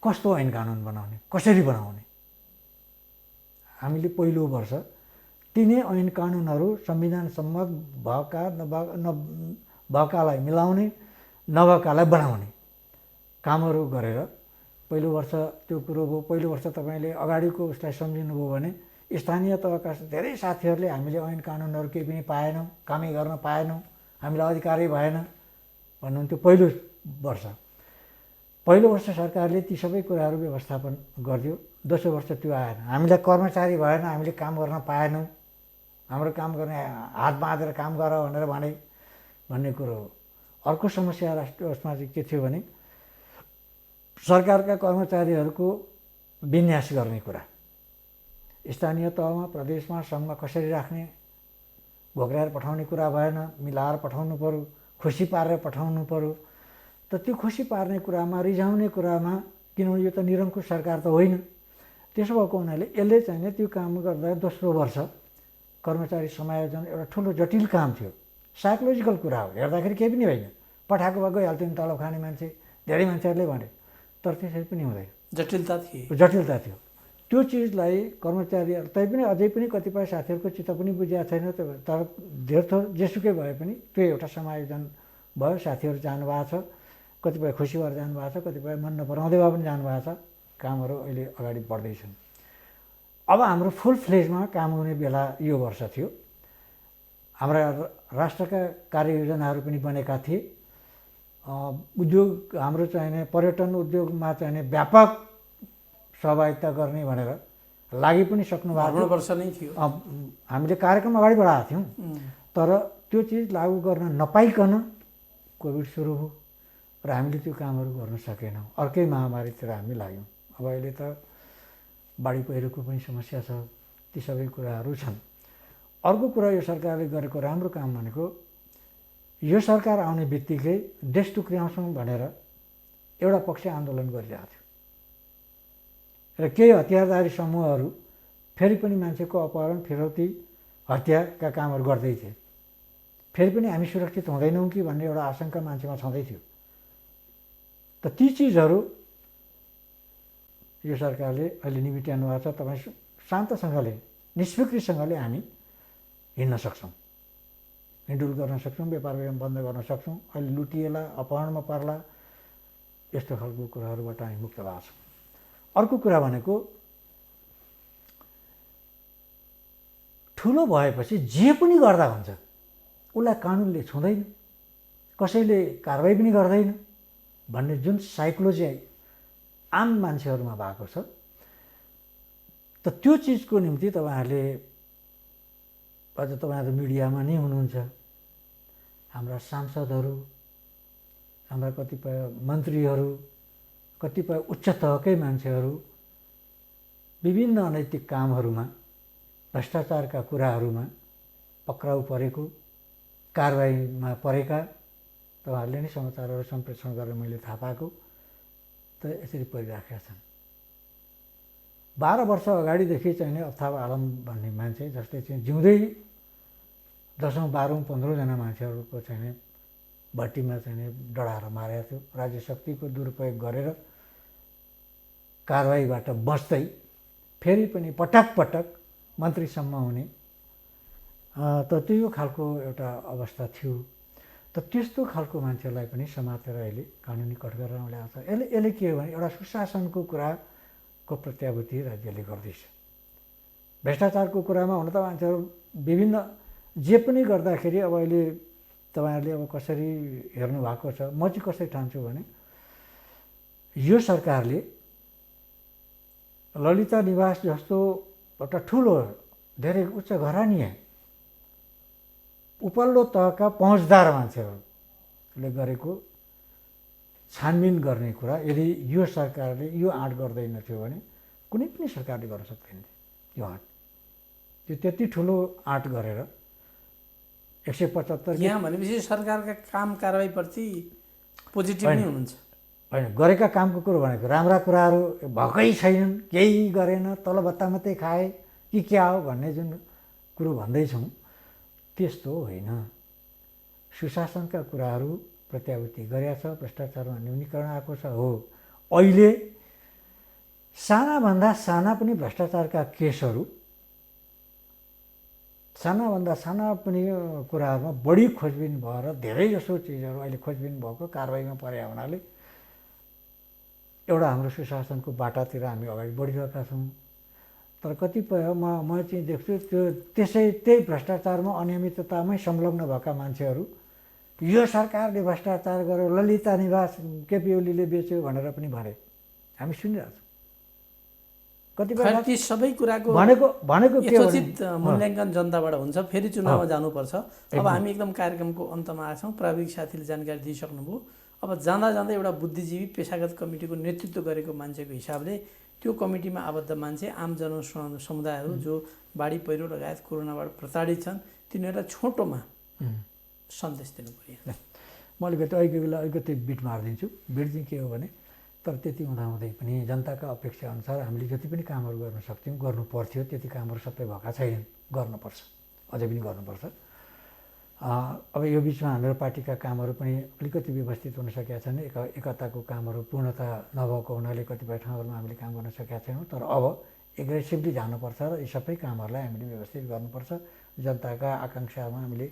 कस्तो ऐन कानुन बनाउने, कसरी बनाउने, हामीले पहिलो वर्ष तिनै ऐन कानुनहरू संविधान सम्मत भएकालाई मिलाउने, नभएकालाई बनाउने कामहरू गरेर पहिलो वर्ष त्यो कुरो भयो। पहिलो वर्ष तपाईँले अगाडिको उसलाई सम्झिनुभयो भने स्थानीय तहका धेरै साथीहरूले हामीले ऐन कानुनहरू केही पनि पाएनौँ, कामै गर्न पाएनौँ, हामीलाई अधिकारै भएन भन्नुहुन्थ्यो पहिलो वर्ष। पहिलो वर्ष सरकारले ती सबै कुराहरू व्यवस्थापन गरिदियो। दोस्रो वर्ष त्यो आएन, हामीलाई कर्मचारी भएन, हामीले काम गर्न पाएनौँ, हाम्रो काम गर्ने हात बाँधेर काम गर भनेर भन्ने कुरो हो। अर्को समस्या राष्ट्रिय उसमा चाहिँ के थियो भने सरकारका कर्मचारीहरूको विन्यास गर्ने कुरा, स्थानीय तहमा, प्रदेशमा, सङ्घमा कसरी राख्ने, घोक्राएर पठाउने कुरा भएन, मिलाएर पठाउनु पऱ्यो, खुसी पारेर पठाउनु पऱ्यो। त त्यो खुसी पार्ने कुरामा, रिझाउने कुरामा, किनभने यो त निरङ्कुश सरकार त होइन, त्यसो भएको हुनाले यसले चाहिँ त्यो काम गर्दा दोस्रो वर्ष कर्मचारी समायोजन एउटा ठुलो जटिल काम थियो। साइकोलोजिकल कुरा हो, हेर्दाखेरि केही पनि होइन, पठाएको भए गइहाल्थ्यो नि तलब खाने मान्छे, धेरै मान्छेहरूले भने, तर त्यसरी पनि हुँदैन, जटिलता थियो। त्यो चिजलाई कर्मचारीहरू तैपनि अझै पनि कतिपय साथीहरूको चित्त पनि बुझेको छैन। तर धेर थोर जेसुकै भए पनि त्यो एउटा समायोजन भयो, साथीहरू जानुभएको छ, कतिपय खुसी भएर जानुभएको छ, कतिपय मन नपराउँदै भए पनि जानुभएको छ। कामहरू अहिले अगाडि बढ्दैछन्। अब हाम्रो फुल फ्लेजमा काम हुने बेला यो वर्ष थियो। हाम्रा राष्ट्रका कार्ययोजनाहरू पनि बनेका थिए। उद्योग हाम्रो चाहिने पर्यटन उद्योगमा चाहिने व्यापक सहभागिता गर्ने भनेर लागि पनि सक्नु भएको
वर्ष नै थियो।
हामीले कार्यक्रम अगाडि बढाएका थियौँ, तर त्यो चिज लागू गर्न नपाइकन कोभिड सुरु भयो र हामीले त्यो कामहरू गर्न सकेनौँ। अर्कै महामारीतिर हामी लाग्यौँ। अब अहिले त बाढी पहिरोको पनि समस्या छ, ती सबै कुराहरू छन्। अर्को कुरा यो सरकारले गरेको राम्रो काम भनेको यो सरकार आउने बित्तिकै देश टुक्र्याउँछौँ भनेर एउटा पक्ष आन्दोलन गरिरहेको थियो र केही हतियारधारी समूहहरू फेरि पनि मान्छेको अपहरण, फिरौती, हत्याका कामहरू गर्दै थिए। फेरि पनि हामी सुरक्षित हुँदैनौँ कि भन्ने एउटा आशंका मान्छेमा छँदै थियो। त ती चिजहरू यो सरकारले अहिले निमिट्याउनु भएको छ। तपाईँ शान्तसँगले, निष्फिक्रीसँगले हामी हिँड्न सक्छौँ, हिँडुल गर्न सक्छौँ, व्यापार बन्द गर्न सक्छौँ। अहिले लुटिएला, अपहरणमा पर्ला, यस्तो खालको कुराहरूबाट हामी मुक्त भएको छौँ। अर्को कुरा भनेको ठुलो भएपछि जे पनि गर्दा हुन्छ, उसलाई कानुनले छुँदैन, कसैले कारवाही पनि गर्दैन भन्ने जुन साइकोलोजी आम मान्छेहरूमा भएको छ। त त्यो चिजको निम्ति तपाईँहरूले अझ तपाईँहरू मिडियामा नै हुनुहुन्छ, हाम्रा सांसदहरू, हाम्रा कतिपय मन्त्रीहरू, कतिपय उच्च तहकै मान्छेहरू विभिन्न अनैतिक कामहरूमा, भ्रष्टाचारका कुराहरूमा पक्राउ परेको, कारवाहीमा परेका तपाईँहरूले नै समाचारहरू सम्प्रेषण गरेर मैले थाहा पाएको त यसरी परिराखेका छन्। 12 वर्ष अगाडिदेखि चाहिँ अफ्ताब आलम भन्ने मान्छे जसले चाहिँ जिउँदै 10औँ 12औँ 15औँ जना मान्छेहरूको चाहिँ भट्टीमा चाहिँ डढाएर मारेको थियो। राज्य शक्तिको दुरुपयोग गरेर कारवाहीबाट बच्दै फेरि पनि पटक पटक मन्त्रीसम्म हुने त त्यो खालको एउटा अवस्था थियो। त त्यस्तो खालको मान्छेलाई पनि समातेर अहिले कानुनी कठघरामा ल्याएको छ। यसले के हो भने एउटा सुशासनको कुराको प्रत्याभूति राज्यले गर्दैछ। भ्रष्टाचारको कुरामा हुन त मान्छेहरू विभिन्न जे पनि गर्दाखेरि अब अहिले तपाईँहरूले अब कसरी हेर्नु भएको छ, म चाहिँ कसरी ठान्छु भने यो सरकारले ललिता निवास जस्तो एउटा ठुलो धेरै उच्च घरानीय उपल्लो तहका पहुँचदार मान्छेहरूले गरेको छानबिन गर्ने कुरा यदि यो सरकारले यो आँट गर्दैन थियो भने कुनै पनि सरकारले गर्न सक्दैन यो आँट। त्यो त्यति ठुलो आँट गरेर 175
यहाँ भनेपछि सरकारका काम कारबाहीप्रति पोजिटिभ नै हुनुहुन्छ।
होइन, गरेका कामको कुरो भनेको राम्रा कुराहरू भएकै छैनन्, केही गरेन, तल बत्ता मात्रै खाए कि क्या हो भन्ने जुन कुरो भन्दैछौँ त्यस्तो होइन। सुशासनका कुराहरू प्रत्याभूति गरेका छ, भ्रष्टाचारमा न्यूनीकरण आएको छ। हो, अहिले सानाभन्दा साना पनि भ्रष्टाचारका केसहरू, सानाभन्दा साना पनि कुराहरूमा बढी खोजबिन भएर धेरैजसो चिजहरू अहिले खोजबिन भएको कारबाहीमा परे हुनाले एउटा हाम्रो सुशासनको बाटातिर हामी अगाडि बढिरहेका छौँ। तर कतिपय म चाहिँ देख्छु त्यो त्यही भ्रष्टाचारमा अनियमिततामै संलग्न भएका मान्छेहरू यो सरकारले भ्रष्टाचार गर्यो, ललिता निवास केपी ओलीले बेच्यो भनेर पनि भने हामी सुनिरहेको छौँ। कतिपय
ती सबै कुराको
भनेको के हो
यथोचित मूल्याङ्कन जनताबाट हुन्छ। फेरि चुनावमा जानुपर्छ। अब हामी एकदम कार्यक्रमको अन्तमा आएका छौँ। प्राविधिक साथीले जानकारी दिइसक्नुभयो। अब जाँदा जाँदै एउटा बुद्धिजीवी पेशागत कमिटीको नेतृत्व गरेको मान्छेको हिसाबले त्यो कमिटीमा आबद्ध मान्छे आम जनसमुदायहरू जो बाढी पहिरो लगायत कोरोनाबाट प्रताडित छन् तिनीहरूलाई छोटोमा सन्देश दिनु पर्यो।
म अलिकति बिट मारिदिन्छु। बिट चाहिँ के हो भने तर त्यति हुँदाहुँदै पनि जनताका अपेक्षा अनुसार हामीले जति पनि कामहरू गर्न सक्थ्यौँ, गर्नु पर्थ्यो, त्यति कामहरू सबै भएका छैनन्, गर्नुपर्छ, अझै पनि गर्नुपर्छ। अब यो बिचमा हाम्रो पार्टीका कामहरू पनि अलिकति व्यवस्थित हुन सकेका छन्। एकताको कामहरू पूर्णता नभएको हुनाले कतिपय ठाउँहरूमा हामीले काम गर्न सकेका छैनौँ। तर अब एग्रेसिभली जानुपर्छ र यी सबै कामहरूलाई हामीले व्यवस्थित गर्नुपर्छ। जनताका आकाङ्क्षामा हामीले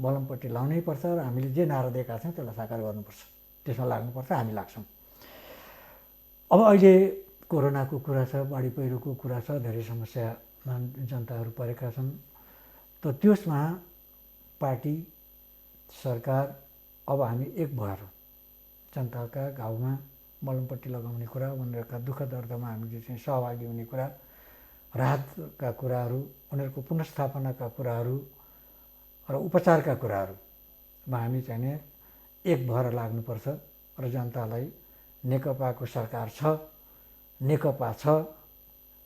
बलमपट्टि लाउनै पर्छ र हामीले जे नारा दिएका छौँ त्यसलाई साकार गर्नुपर्छ, त्यसमा लाग्नुपर्छ। हामी लाग्छौँ। अब अहिले कोरोनाको कुरा छ, बाढी पहिरोको कुरा छ, धेरै समस्यामा जनताहरू परेका छन्। त त्यसमा पार्टी सरकार अब हामी एक भएर जनताका घाउमा मलमपट्टि लगाउने कुरा, उनीहरूका दुःख दर्दमा हामीले चाहिँ सहभागी हुने कुरा, राहतका कुराहरू, उनीहरूको पुनर्स्थापनाका कुराहरू र उपचारका कुराहरूमा हामी चाहिँ एक भएर लाग्नुपर्छ र जनतालाई नेकपाको सरकार छ, नेकपा छ,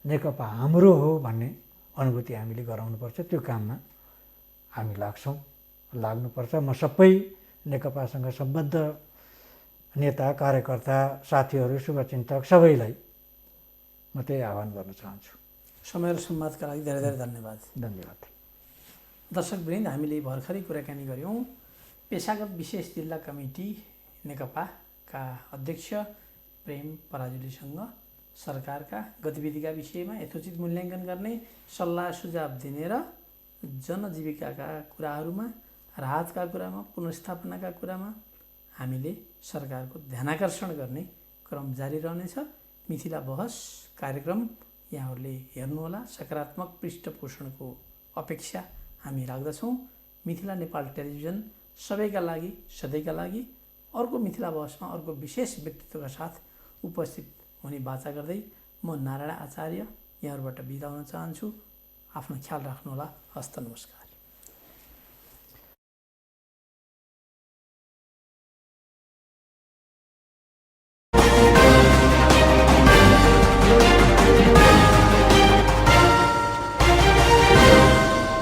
नेकपा हाम्रो हो भन्ने अनुभूति हामीले गराउनुपर्छ। त्यो काममा हामी लाग्नुपर्छ। म सबै नेकपासँग सम्बद्ध नेता, कार्यकर्ता, साथीहरू, शुभचिन्तक सबैलाई म त्यही आह्वान गर्न चाहन्छु।
समय र सम्वादका लागि धेरै धेरै धन्यवाद।
धन्यवाद।
दर्शकवृन्द, हामीले भर्खरै कुराकानी गऱ्यौँ पेशागत विशेष जिल्ला कमिटी नेकपाका अध्यक्ष प्रेम पराजुलीसँग सरकारका गतिविधिका विषयमा यथोचित मूल्याङ्कन गर्ने, सल्लाह सुझाव दिने र जनजीविकाका कुराहरूमा, राहतका कुरामा, पुनर्स्थापनाका कुरामा हामीले सरकारको ध्यानाकर्षण गर्ने क्रम जारी रहनेछ। मिथिला बहस कार्यक्रम यहाँहरूले हेर्नुहोला। सकारात्मक पृष्ठपोषणको अपेक्षा हामी राख्दछौँ। मिथिला नेपाल टेलिभिजन सबैका लागि, सधैँका लागि अर्को मिथिला बहसमा अर्को विशेष व्यक्तित्वका साथ उपस्थित हुने बाचा गर्दै म नारायण आचार्य यहाँहरूबाट बिदा हुन चाहन्छु। आफ्नो ख्याल राख्नुहोला। हस्त नमस्कार।